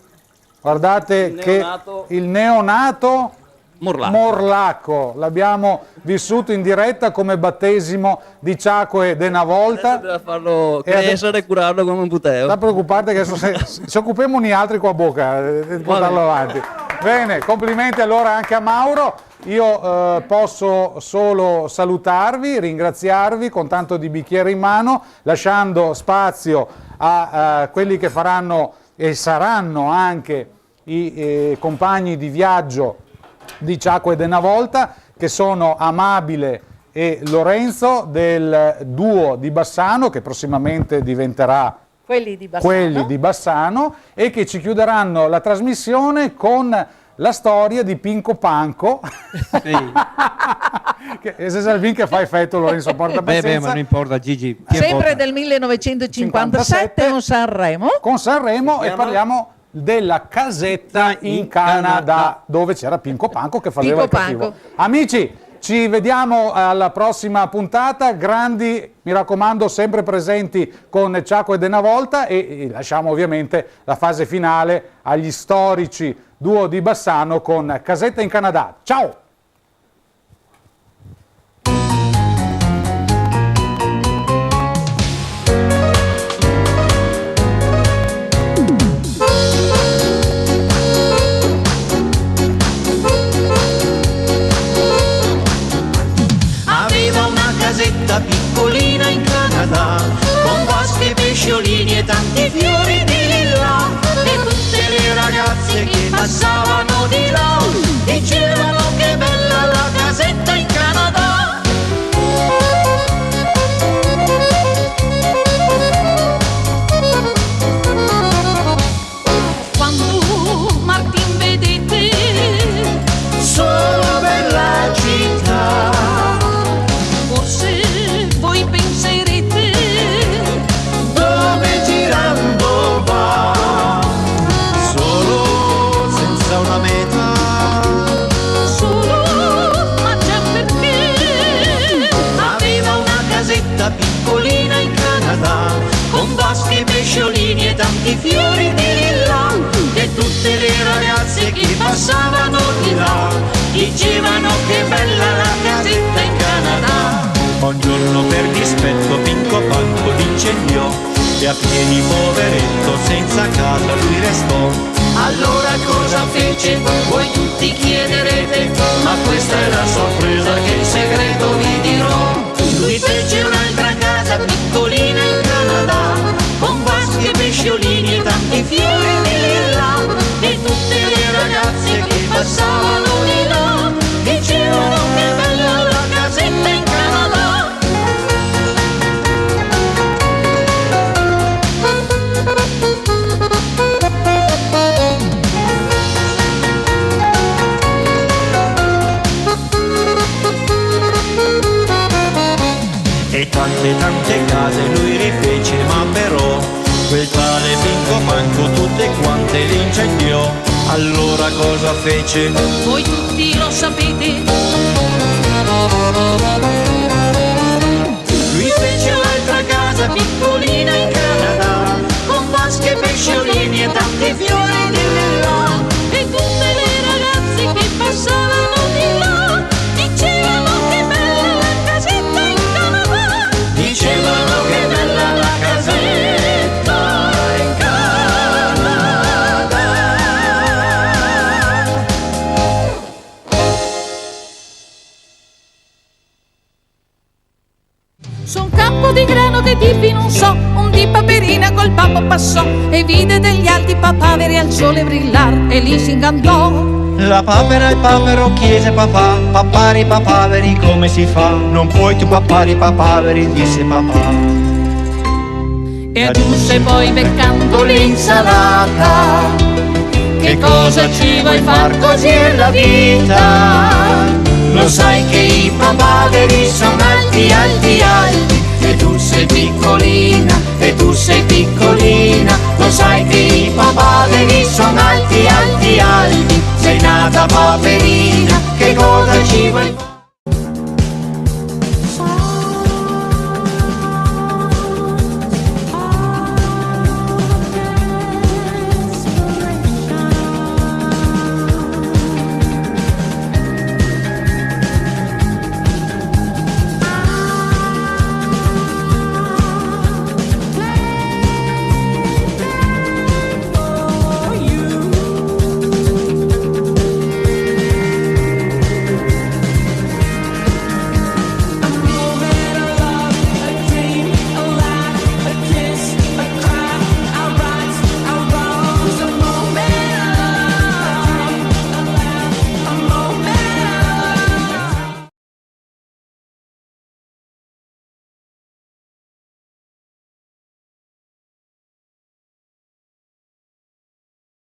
guardate che il neonato Morlacco, l'abbiamo vissuto in diretta come battesimo di Ciacque de una volta. Bisogna farlo crescere e curarlo come un buteo. Non preoccupate che se occupiamo noi altri qua a bocca di portarlo avanti. Bene, complimenti allora anche a Mauro. Io posso solo salutarvi, ringraziarvi con tanto di bicchiere in mano, lasciando spazio a quelli che faranno e saranno anche i compagni di viaggio di Ciacque de una volta, che sono Amabile e Lorenzo del duo di Bassano, che prossimamente diventerà quelli di Bassano, e che ci chiuderanno la trasmissione con la storia di Pinco Panco. Sì. E se Salvin che fa effetto Lorenzo porta pazienza. Ma non importa, Gigi. Sempre del 1957 con Sanremo. Con Sanremo e parliamo della casetta in Canada, dove c'era Pinco Panco che faceva il cattivo. Amici, ci vediamo alla prossima puntata, grandi, mi raccomando, sempre presenti con Ciacque de una volta, e lasciamo ovviamente la fase finale agli storici duo di Bassano con Casetta in Canada. Ciao! Piccolina in Canada, con vasche pesciolini e tanti fiori di lilla, e tutte le ragazze che passavano di là dicevano che bella la casetta in Canada. Quando Martin vedete solo per la città, voi penserete dove girando va, solo senza una meta, solo, ma già perché aveva una casetta piccolina in Canada, con vasche e pesciolini e tanti fiori di lilla, e tutte le ragazze che passavano di là dicevano che bella la casetta in Canada. Un giorno per dispetto Pinco Panco incendiò, e a piedi poveretto senza casa lui restò. Allora cosa fece? Voi tutti chiederete, ma questa è la sorpresa che in segreto vi dirò. Lui fece un'altra casa piccolina in Canada, con vasche e pesciolini e tanti fiori di lilla, e tutte le ragazze che passavano di là dicevano che bella la casetta in Canada. E tante case lui rifece, ma però quel tale Pinco Panco tutte quante le incendiò. Allora cosa fece? voi tutti lo sapete. Lui fece un'altra casa piccolina in Canada, con vasche, pesciolini e tanti fiori di lilla, E tutte le ragazze che passavano di là dicevano che bella la casetta in Canada. dicevano che bella la casetta in Canada. Su un campo di grano che dirvi non so, un di Paperina col babbo passò e vide degli alti papaveri al sole brillar e lì si ingannò. La papera e il papero chiese papà, papari papaveri come si fa? Non puoi tu papari papaveri, disse papà. E aggiunse poi beccando l'insalata: che cosa ci vuoi far, così è la vita. Lo sai che i papaveri sono alti, alti, alti.